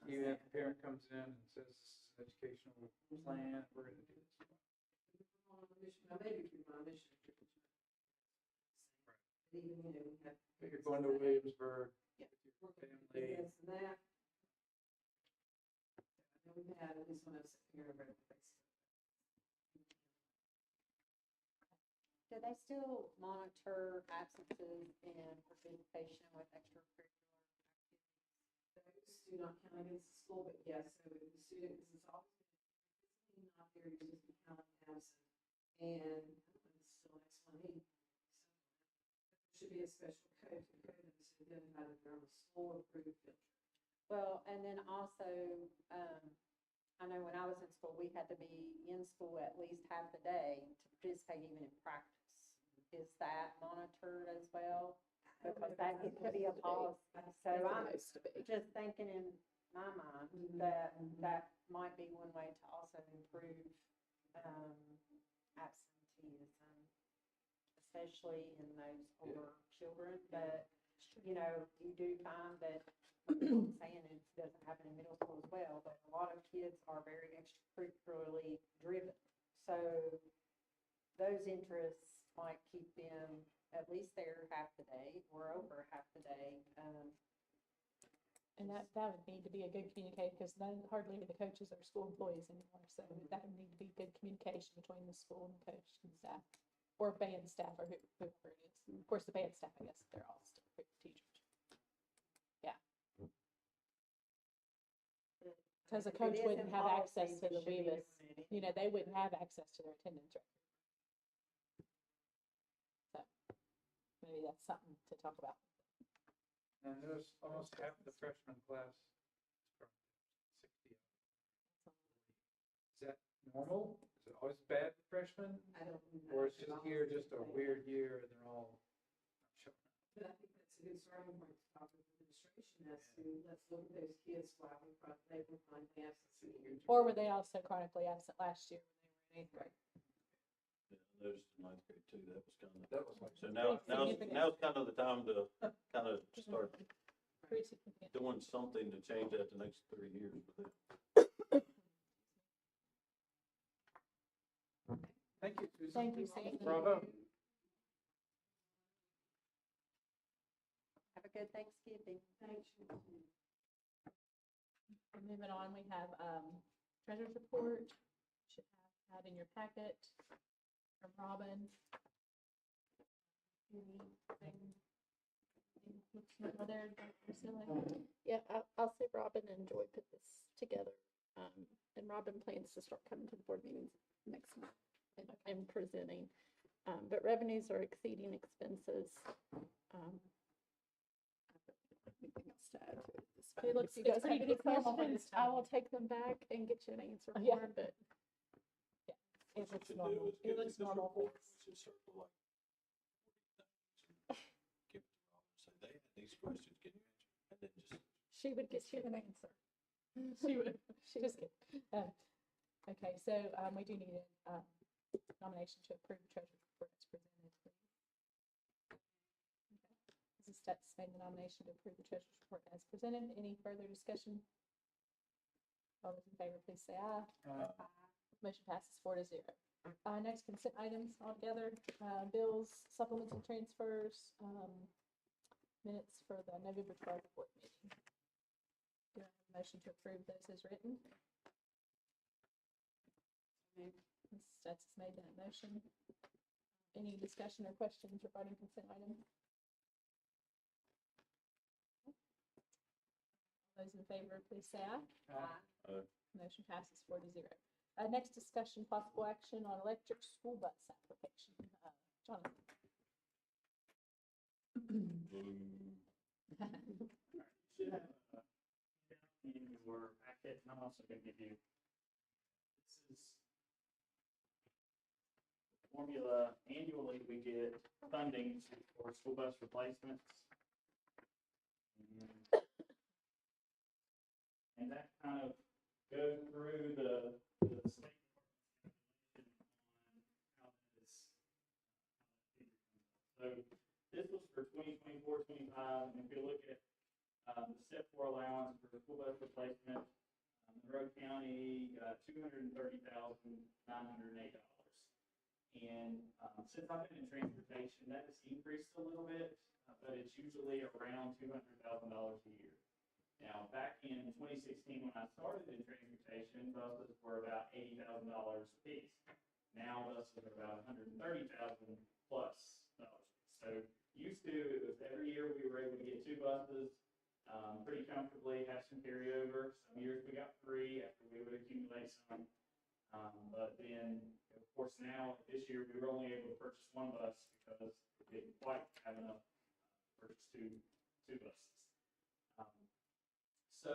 Even if the parent comes in and says, this is an educational plan, we're gonna do this. Now, maybe if you're on a mission. Even, we have. If you're going to Williamsburg, Yeah. with your family. This and that. I know we've had at least one of us here over at the place. Do they still monitor absences and participation with extracurricular activities? Those do not count against the school, but yes, so if the student, because it's always been not there, you just become absent. And it's still X1E. So there should be a special code to code them to identify that they're on a school-approved field trip. Well, and then also, I know when I was in school, we had to be in school at least half the day to participate even in practice. Is that monitored as well? Because that could be a policy. So I'm Supposed to be. just thinking in my mind that that might be one way to also improve, absenteeism, especially in those older children. But, you know, you do find that, I'm saying it doesn't happen in middle school as well, but a lot of kids are very extracurricularly driven. So those interests might keep them at least there half the day or over half the day. And that would need to be a good communication, because then hardly any of the coaches are school employees anymore, so that would need to be good communication between the school and the coach and staff, or band staff, or whoever it is. Of course, the band staff, I guess, they're all still teachers. Because a If it coach is wouldn't in have policy, access to we the should be WEBIS, doing it you know, they wouldn't have access to their attendance record. So, maybe that's something to talk about. And there's almost half the freshman class from 60. Is that normal? Is it always bad for freshmen? I don't know. Or is just here just a weird year and they're all showing up? But I think that's a good starting point to talk with administration as to, let's look at those kids while they can find the absence here. Or were they also chronically absent last year when they were in 8th grade? Yeah, I noticed in ninth grade too, that was kind of. That was like. So now's kind of the time to kind of start Pretty significant. doing something to change that the next 3 years with it. Thank you, Susan. Thank you, Susan. Bravo. Have a good Thanksgiving. Thanks. Moving on, we have treasurer's report. Should have in your packet from Robin. Anything looks over there, Priscilla? Yeah, I'll say Robin and Joy put this together. And Robin plans to start coming to the board meetings next month and presenting. But revenues are exceeding expenses. Anything else to add to it? It looks, If you it's guys have pretty, any it's normal for questions, this I time. will take them back and get you an answer Oh, yeah. for, but It What looks you do normal. is It give looks this normal. report, just circle like 40 things and give it to Rob and say, they had these questions, can you answer? And then just. she would get you an answer. She would, she just kidding. Okay, so we do need a nomination to approve the treasurer's report as presented, please. Okay. Mrs. Stutz made the nomination to approve the treasurer's report as presented. Any further discussion? All those in favor, please say aye. Motion passes 4-0. Next, consent items altogether, bills, supplements and transfers, minutes for the November 12th board meeting. Do I have a motion to approve those as written? Ms. Stutz has made that motion. Any discussion or questions regarding consent items? All those in favor, please say aye. Motion passes 4-0. Next, discussion, possible action on electric school bus application. Jonathan. Should have, in your packet, and I'm also gonna give you, this is the formula. Annually, we get funding for school bus replacements. And that kind of goes through the state department on how that is. So this was for 2024-25, and if you look at the step 4 allowance for school bus replacement, Monroe County got $230,908. And since I've been in transportation, that has increased a little bit, but it's usually around $200,000 a year. Now, back in 2016, when I started in transportation, buses were about $80,000 a piece. Now buses are about $130,000 plus dollars. So used to, it was every year we were able to get 2 buses pretty comfortably, have some carryover. Some years we got 3 after we would accumulate some. But then, of course, now, this year, we were only able to purchase one bus because we didn't quite have enough to purchase two buses. So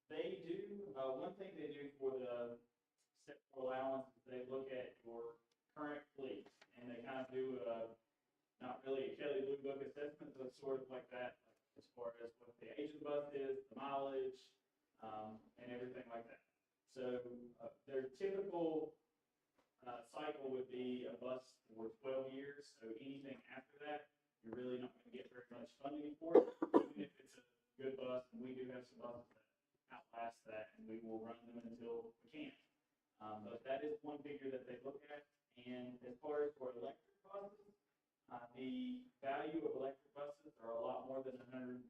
they do, one thing they do for the step four allowance is they look at your current fleet and they kind of do a, not really a Kelly Blue Book assessment, but sort of like that, as far as what the age of the bus is, the mileage, and everything like that. So their typical cycle would be a bus for 12 years. So anything after that, you're really not going to get very much funding for it, even if it's a good bus. And we do have some buses that outlast that, and we will run them until we can. But that is one figure that they look at. And as far as for electric buses, the value of electric buses are a lot more than $130,000.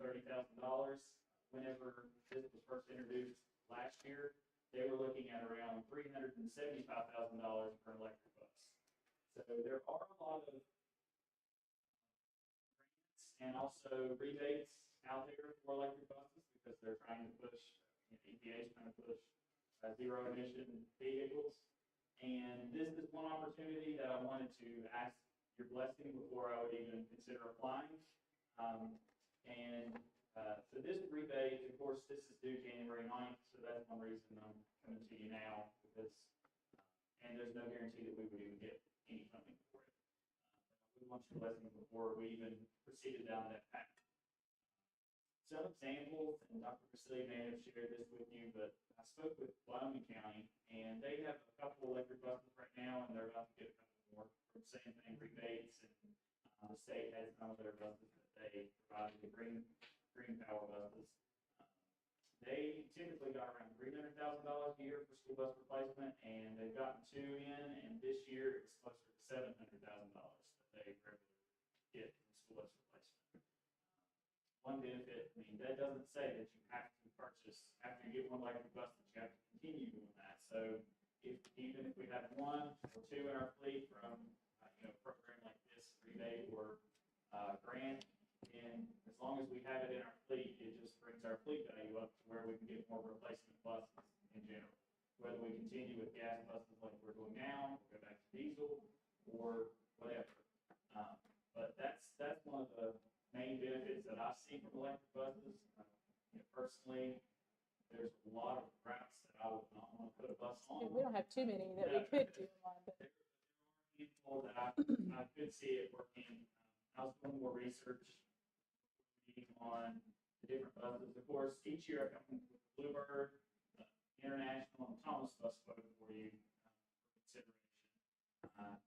Whenever this was first introduced last year, they were looking at around $375,000 for an electric bus. So there are a lot of grants and also rebates out there for electric buses because they're trying to push, EPA is trying to push zero emission vehicles. And this is one opportunity that I wanted to ask your blessing before I would even consider applying. So this rebate, of course, this is due January 9th, so that's one reason I'm coming to you now, because, and there's no guarantee that we would even get any funding for it. We want your blessing before we even proceeded down that path. Some examples, and Dr. Vasily may have shared this with you, but I spoke with Wyoming County, and they have a couple electric buses right now, and they're about to get a couple more from same thing rebates, and the state has some of their buses that they provide, the green power buses. They typically got around $300,000 a year for school bus replacement, and they've gotten two in, and this year it's closer to $700,000 that they regularly get from school bus replacement. One benefit, I mean, that doesn't say that you have to purchase, after you get one electric bus, that you have to continue doing that. So even if we have one or two in our fleet from a program like this, rebate or grant, and as long as we have it in our fleet, it just brings our fleet value up to where we can get more replacement buses in general. Whether we continue with gas buses like we're doing now, go back to diesel, or whatever. But that's one of the main benefits that I see from electric buses. Personally, there's a lot of routes that I would not want to put a bus on. We don't have too many that we could do on, but There are people that I could see it working. I was doing more research on the different buses. Of course, each year I come with Bluebird, International, and Thomas Bus quote for you for consideration.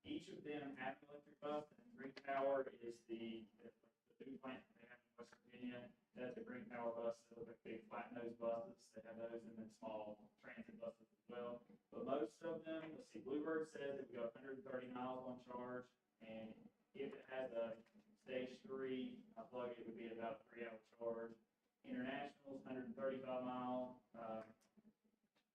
Each of them have an electric bus, and Green Power is the new plant they have in West Virginia. That's a Green Power bus. They look like big flat nose buses. They have those, and then small transit buses as well. But most of them, let's see, Bluebird says it would go 130 miles on charge, and if it has a stage 3 plug, it would be about a 3-hour charge. International's 135-mile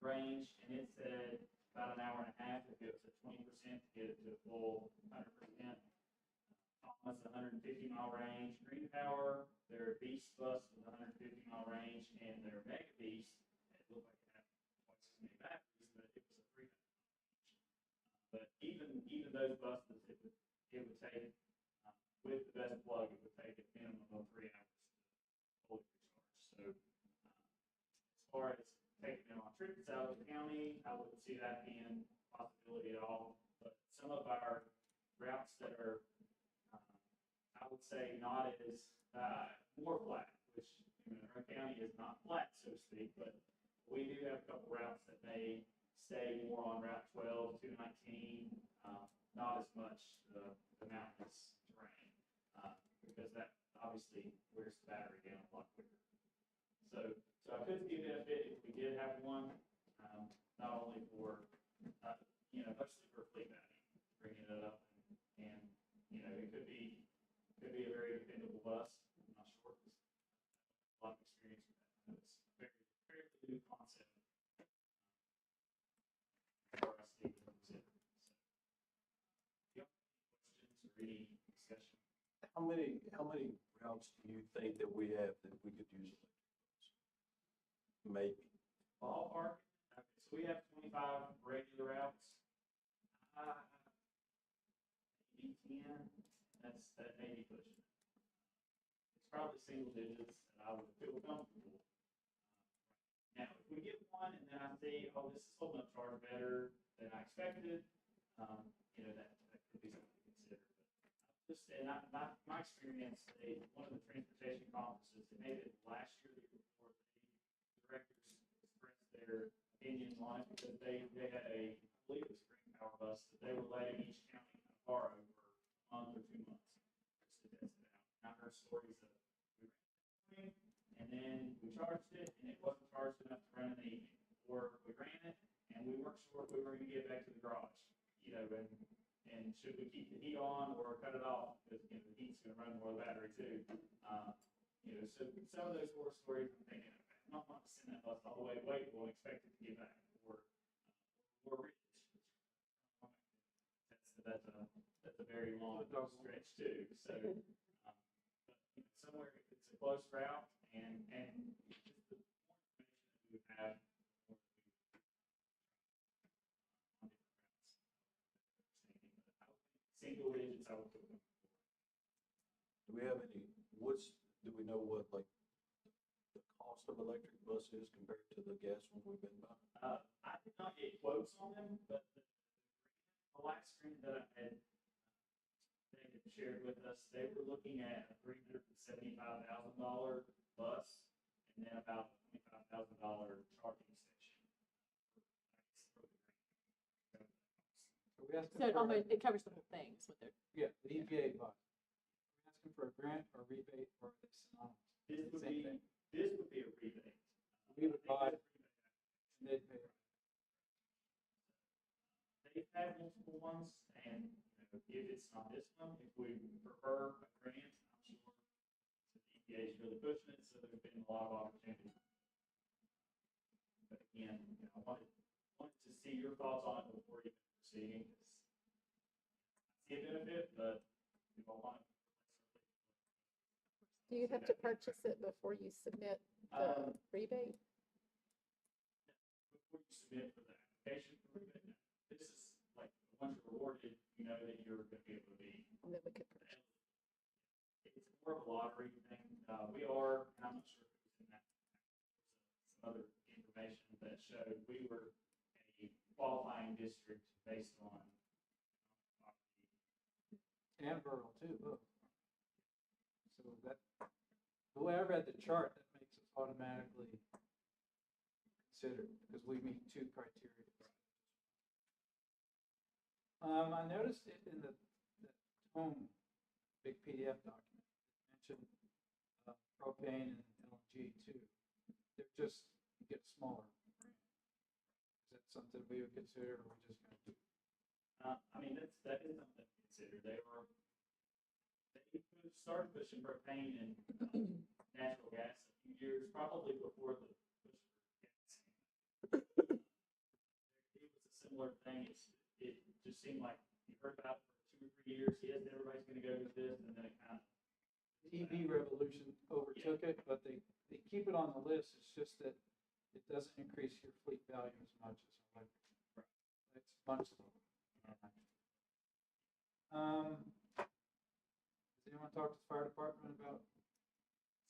range, and it said about an hour and a half if it was at 20% to get it to a full 100%. Thomas, 150-mile range. Green Power, their Beast bus was 150-mile range, and their Mega Beast, it looked like it had twice as many batteries, but it was a 300-mile range. But even those buses, it would take, with the best plug, it would take a minimum of 3 hours to fully recharge. So as far as taking them on trips out of the county, I wouldn't see that being a possibility at all. But some of our routes that are, I would say, not as more flat, which Monroe County is not flat, so to speak, but we do have a couple routes that may stay more on Route 12, 219, not as much the mountainous terrain, because that obviously wears the battery down a lot quicker. So I could see a benefit if we did have one, not only for, mostly for fleet value, bringing it up, and it could be a very dependable bus. I'm not sure, because I have a lot of experience with that. It's a very new concept for us to consider. So, questions or any discussion? How many routes do you think that we have that we could use electric bus? Maybe. Ballpark, I could so we have 25 regular routes. Maybe 10, that may be pushing it. It's probably single digits that I would feel comfortable. Now, if we get one and then I see, oh, this is holding up charge better than I expected, that could be something to consider. But just, and my experience, one of the transportation conferences, and maybe last year, the year before, the directors expressed their opinions on it because they had I believe it was Green Power Bus, that they were letting each county borrow for a month or 2 months just to test it out. And I heard stories of we ran it and then we charged it and it wasn't charged enough to run in the evening, or we ran it and we weren't sure if we were going to get back to the garage, and should we keep the heat on or cut it off because the heat's going to run more of the battery too. So some of those horror stories, I'm thinking, I'm not going to send that bus all the way away. We'll expect it to get back or rich. That's a very long stretch too. So, but, somewhere if it's a close route and just the more information that we have, the more that we on different routes. Single digits, I would put them. Do we have any, do we know what, like, the cost of electric bus is compared to the gas one we've been buying? I did not get quotes on them, but the last screen that I had, they had shared with us, they were looking at a $375,000 bus and then about a $25,000 charging station. So we asked So them it for, almost, it covers the whole thing, is what they're. yeah, the EPA bought. We asking for a grant or rebate or are they synonymous? This would Same be, thing. this would be a rebate. We would buy it. And they'd pay. They've had multiple ones, and if it's not this one, if we prefer a grant, I'm sure the EPA is really pushing it, so there's been a lot of opportunity. But again, I wanted to see your thoughts on it before even proceeding. I see a benefit, but we don't want to. Do you have to purchase it before you submit the rebate? Before you submit for the application for rebate, this is like, once you're awarded, you know that you're going to be able to be. And then we could purchase. It's more of a lottery thing. We are, and I'm not sure if it was in that, some other information that showed we were a qualifying district based on And rural too, both. So that, the way I read the chart, that makes us automatically considered because we meet 2 criteria. I noticed it in the home big PDF document, it mentioned propane and LNG too. They're just, you get smaller. Is that something we would consider or we just gonna do? I mean, that is something to consider. They started pushing propane and natural gas a few years, probably before the push for gas. It was a similar thing. It just seemed like you heard about it for 2 or 3 years. Yes, everybody's going to go to this, and then it kind of. EV revolution overtook it, but they keep it on the list. It's just that it doesn't increase your fleet value as much as electric. Right. It's much lower. Does anyone talk to the fire department about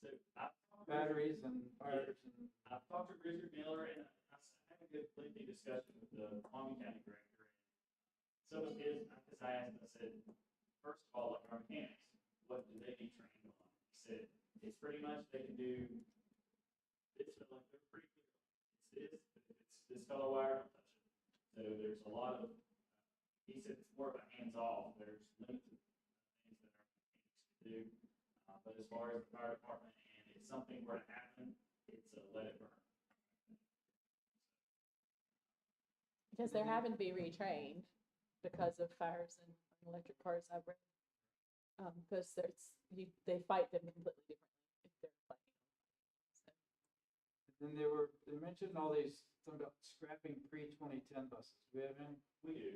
So I've batteries and fires and? I've talked to Richard Miller, and I had a good lengthy discussion with the Long County director. Some of his, because I asked him, I said, first of all, like our mechanics, what do they need training on? He said, it's pretty much they can do this, but like they're pretty clear. It's this fellow wire, don't touch it. So there's a lot of, he said it's more of a hands-off. There's limited things that our mechanics can do. But as far as the fire department, and if something were to happen, it's a let it burn. Because they're having to be retrained because of fires and electric cars, I've read. Because they fight them completely differently if they're fighting. So, And then they mentioned all these, something about scrapping pre-2010 buses. Do we have any? We do.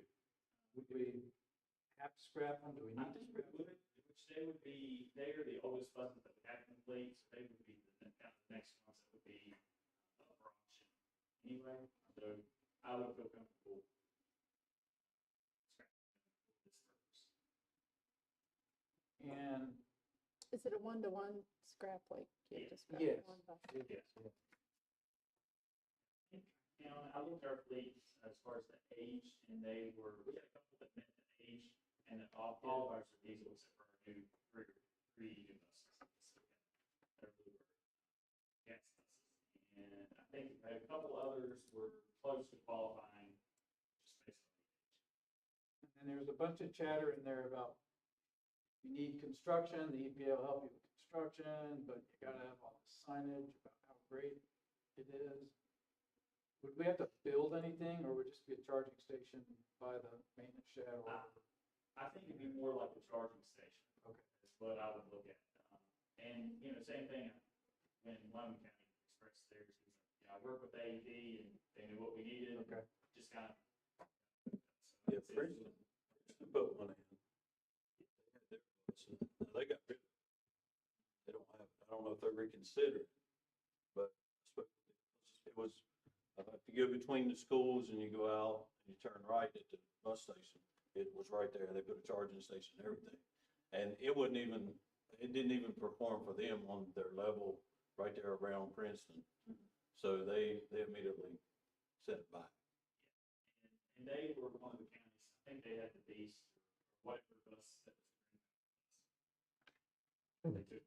Would we have to scrap them? Do we I need to think we scrap them? would, which they are the oldest buses that we have in the fleet, so they would be the kind of the next ones that would be up for auction anyway. So I would feel comfortable scrapping them for this purpose. And Is it a one-to-one scrap, like you have to scrap yes, one by? it is, yeah. You know, I looked at our fleet as far as the age, and we had a couple that met the age, and all of ours are diesel except for our new three new buses. They're bluebird gas buses. And I think a couple others were close to qualifying just based on the age. And then there's a bunch of chatter in there about you need construction, the EPA will help you with construction, but you gotta have all the signage about how great it is. Would we have to build anything, or would it just be a charging station by the maintenance shed? Or I think it'd be more like a charging station. Okay. Is what I would look at. And, you know, same thing when Logan County expressed theirs. I worked with AED and they knew what we needed. Okay. Just kind of. Yeah, Princeton put one in. They got rid of it. They don't have it. I don't know if they reconsidered, but it was, if you go between the schools and you go out and you turn right at the bus station, it was right there. They put a charging station and everything. And it didn't even perform for them on their level right there around Princeton. So they immediately sent it back. And they were one of the counties, I think they had the Beast or whatever bus that was. They took.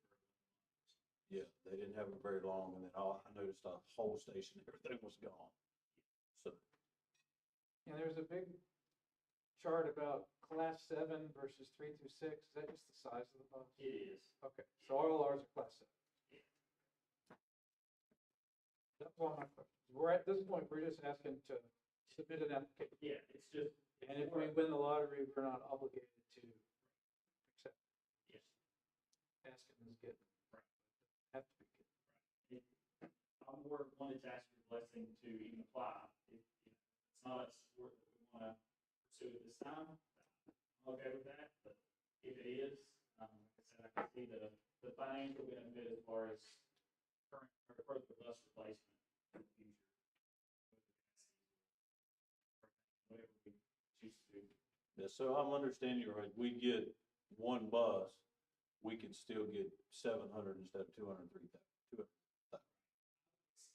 Yeah, they didn't have it very long, and then I noticed the whole station, everything was gone. So, And there's a big chart about class 7 versus 3 through 6. Is that just the size of the bus? It is. Okay, so all ours are class 7. Yeah. That's all my questions. We're at this point, we're just asking to submit an application. Yeah, it's just. And if we win the lottery, we're not obligated to accept. Yes. Asking is good. Right. Have to be good. I'm more wanted to ask your blessing to even apply. If, you know, it's not a sport that we want to pursue at this time, I'm okay with that, but if it is, like I said, I can see the financial benefit as far as current or further bus replacement in the future. Whatever we choose to do. yeah, so I'm understanding you right. We get one bus, we can still get 700 instead of 203,000.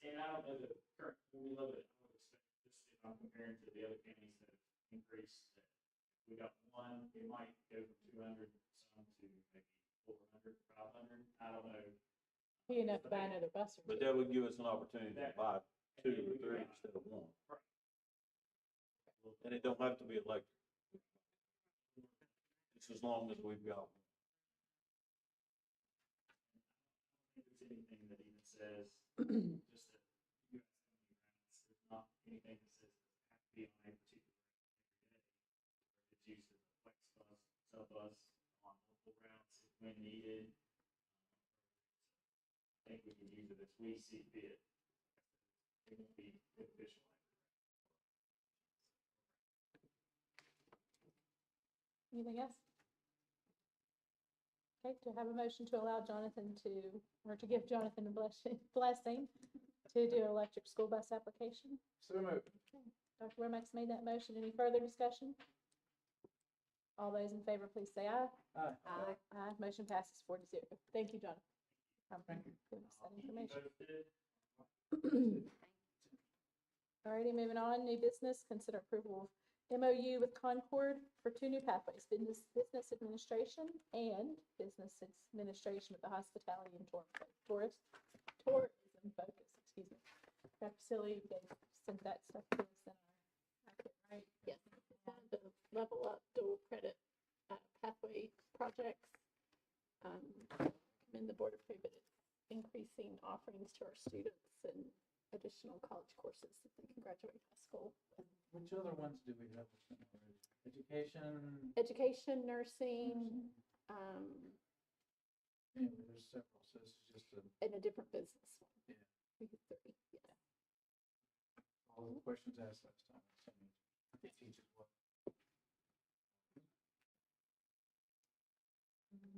And I don't know the current, when we look at it, I would expect, just if I'm comparing to the other counties that have increased, that if we got one, it might go from 200 some to maybe 400, 500, I don't know. You enough to buy another bus or But two. that would give us an opportunity to buy two or three instead of one. Right. And it don't have to be electric. It's as long as we've got one. I don't think there's anything that even says, just that you guys tell me, there's not anything that says it has to be on a particular every day. It's used as a flex bus, sub bus on multiple routes when needed. I think we can use it as we see fit. It won't be beneficial. Anything else? Okay, to have a motion to allow Jonathan to give Jonathan a blessing to do an electric school bus application. So moved. Dr. Romax made that motion. Any further discussion? All those in favor, please say aye. Aye. Aye. Aye. Motion passes 4-0. Thank you, Jonathan. Thank you. Give us that information. Posted. Alrighty, moving on, new business, consider approval of MOU with Concord for 2 new pathways, business administration and business administration with the hospitality and tourism focus, excuse me. Dr. Silly, they sent that stuff to us in our packet, right? Yes. The level up dual credit pathway projects. Recommend the board approve it. It's increasing offerings to our students and additional college courses that they can graduate high school. Which other ones do we have already? Education? Education, nursing, Yeah, there's several, so this is just and a different business one. Yeah. We have 3, yes. all the questions asked last time. It teaches what.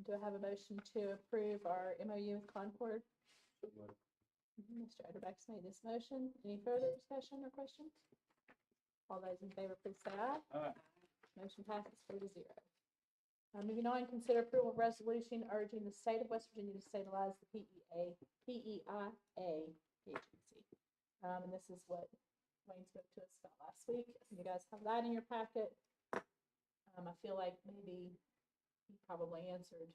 Do I have a motion to approve our MOU with Concord? Mr. Adderback's made this motion. Any further discussion or questions? All those in favor, please say aye. Aye. Motion passes 4-0. Moving on, consider approval of resolution urging the state of West Virginia to stabilize the PEIA agency. And this is what Wayne spoke to us about last week. You guys have that in your packet. I feel like maybe he probably answered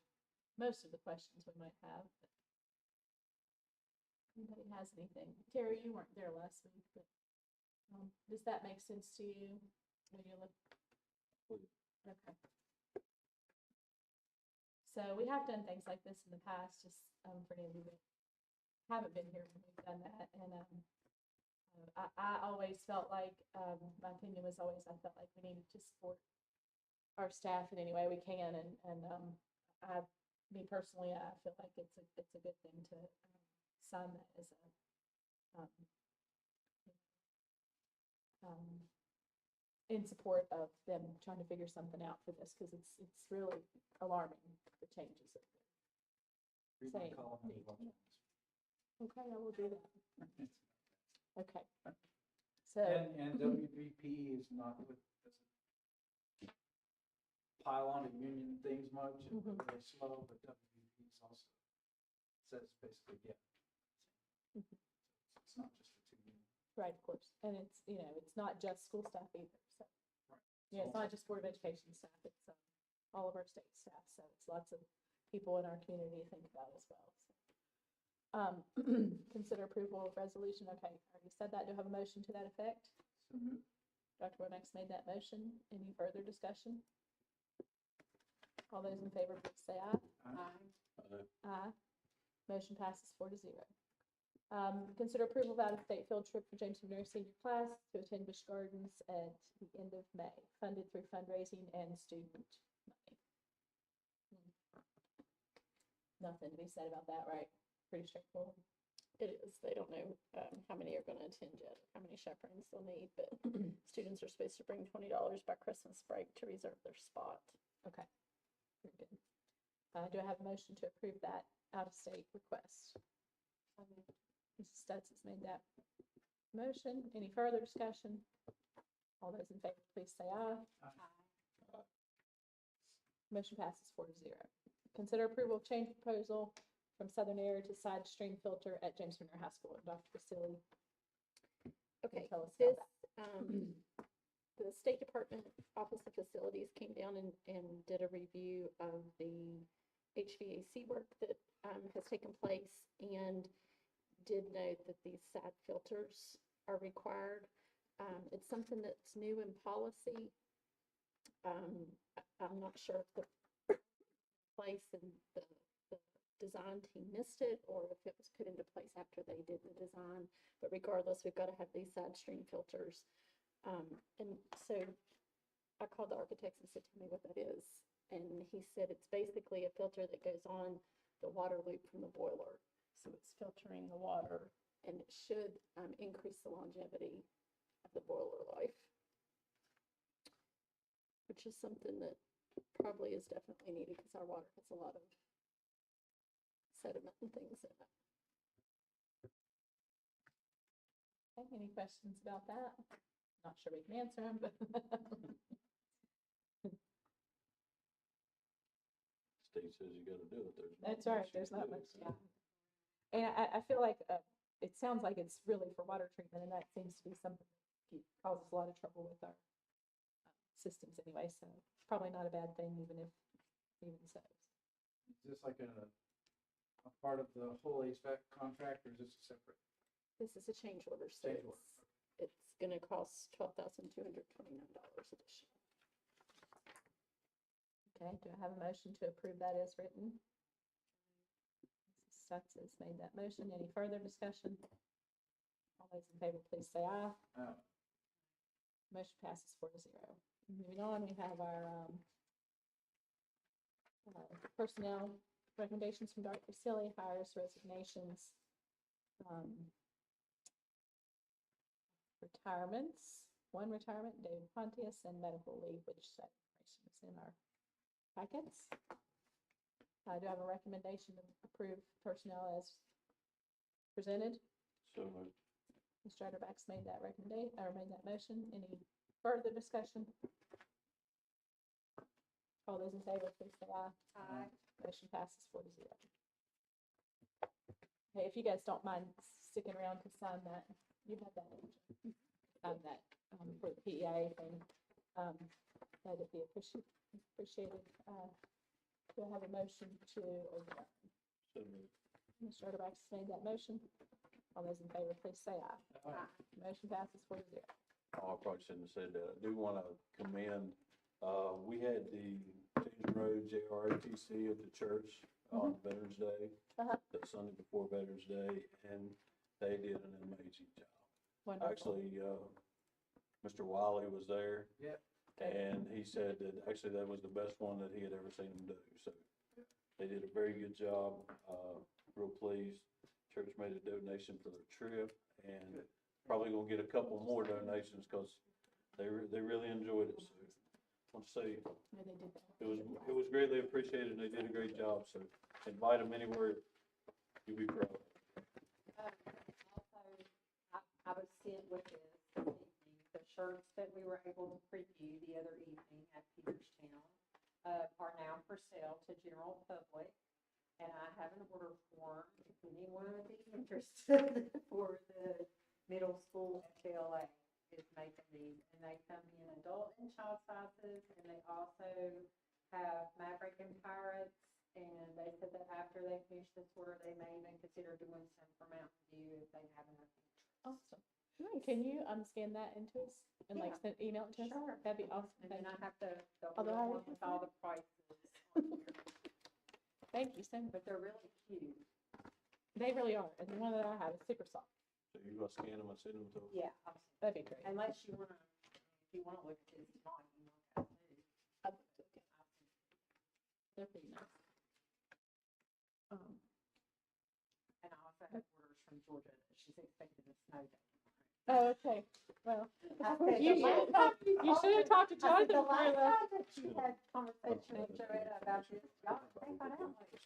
most of the questions we might have. But anybody has anything? Terry, you weren't there last week, but does that make sense to you when you look? Okay. So we have done things like this in the past, just for any of you that haven't been here when we've done that. And I always felt like, my opinion was always, I felt like we needed to support our staff in any way we can. And me personally, I feel like it's a good thing to sign that as a, in support of them trying to figure something out for this, because it's really alarming, the changes that Read my Same. column and watch it. Okay, I will do that. Okay. So, And WVP is not, doesn't pile on to union things much, and Mhm. really slow, but WVP is also, says basically, yeah. Mhm. It's not just the two unions. right, of course, and it's, it's not just school staff either, so. Right. Yeah, it's not just Board of Education staff, it's all of our state staff, so it's lots of people in our community to think about as well, so. Consider approval of resolution, okay, I already said that, do I have a motion to that effect? So moved. Dr. Womack's made that motion, any further discussion? All those in favor, please say aye. Aye. Motion passes 4-0. Consider approval of out-of-state field trip for James Monroe senior class to attend Busch Gardens at the end of May, funded through fundraising and student money. Nothing to be said about that, right? Pretty straightforward. It is. They don't know how many are going to attend yet, or how many chaperones they'll need, but students are supposed to bring $20 by Christmas break to reserve their spot. Okay, very good. Do I have a motion to approve that out-of-state request? Mrs. Stutz has made that motion. Any further discussion? All those in favor, please say aye. Aye. Motion passes 4-0. Consider approval of change proposal from Southern Air to side stream filter at James Monroe High School. Dr. Vasili, Okay, tell us this, about the State Department Office of Facilities came down and did a review of the HVAC work that has taken place, and did note that these SAD filters are required. It's something that's new in policy. I'm not sure if the place and the design team missed it, or if it was put into place after they did the design. But regardless, we've got to have these side stream filters. And so I called the architects and said, tell me what that is. And he said it's basically a filter that goes on the water loop from the boiler. So it's filtering the water, and it should increase the longevity of the boiler life, which is something that probably is definitely needed because our water has a lot of sediment and things in it. Okay, any questions about that? Not sure we can answer them, but State says you gotta do it, there's. that's right, there's not much. Yeah. And I feel like it sounds like it's really for water treatment, and that seems to be something that causes a lot of trouble with our systems anyway, so it's probably not a bad thing, even so. Is this like a part of the whole HVAC contract, or is this a separate? This is a change order, so Change order. it's gonna cost $12,229 additional. Okay, do I have a motion to approve that as written? Mrs. Stutz has made that motion. Any further discussion? All those in favor, please say aye. Motion passes 4-0. Moving on, we have our personnel recommendations from Dr. Vasili, hires, resignations, retirements, one retirement, David Pontius, and medical leave, which that information is in our packets. Do I have a recommendation to approve personnel as presented? So moved. Ms. Stratterback's made that recommendation, or made that motion. Any further discussion? All those in favor, please say aye. Aye. Motion passes 4-0. Hey, if you guys don't mind sticking around to sign that, you have that, sign that, for the PEA thing, that'd be appreciated. Do I have a motion to adjourn? So moved. Mr. Ertebak's made that motion. All those in favor, please say aye. Motion passes 4-0. Oh, I probably shouldn't have said that. I do want to commend, we had the Monroe JROTC at the church on Veterans Day, Uh-huh. the Sunday before Veterans Day, and they did an amazing job. Wonderful. Actually, Mr. Wiley was there. Yep. And he said that actually that was the best one that he had ever seen them do, so they did a very good job, real pleased. Church made a donation for their trip, and probably gonna get a couple more donations, cause they really enjoyed it, so. I want to say, Yeah, they did that. it was greatly appreciated, and they did a great job, so invite them anywhere, you'll be proud. Also, I was sent with this evening, the shirts that we were able to preview the other evening at Peterstown, are now for sale to general public. And I have an order form, if anyone would be interested, for the middle school FLA is making these. And they come in adult and child sizes, and they also have Maverick and Pirates. And they said that after they finish this order, they may even consider doing some for Mountain View if they have enough interest. Awesome. Can you scan that into us and like Yeah. email it to us? Sure. That'd be awesome. And then I Thank you. have the Although order I form with all the prices on here. Thank you so much. But they're really cute. They really are. And the one that I have is super soft. So you're gonna scan them and send them to us? Yeah, That'd be great. unless you wanna, if you wanna look at this tonight, you can look at it too. I'd love to look at it. They're pretty nice. And I also have orders from Georgia that she's expecting a snow day. Oh, okay. Well, I said, you the last should time you you should have talked to I said, Jonathan the before last that. time that you had conversation with Joanna about this, y'all may find out later.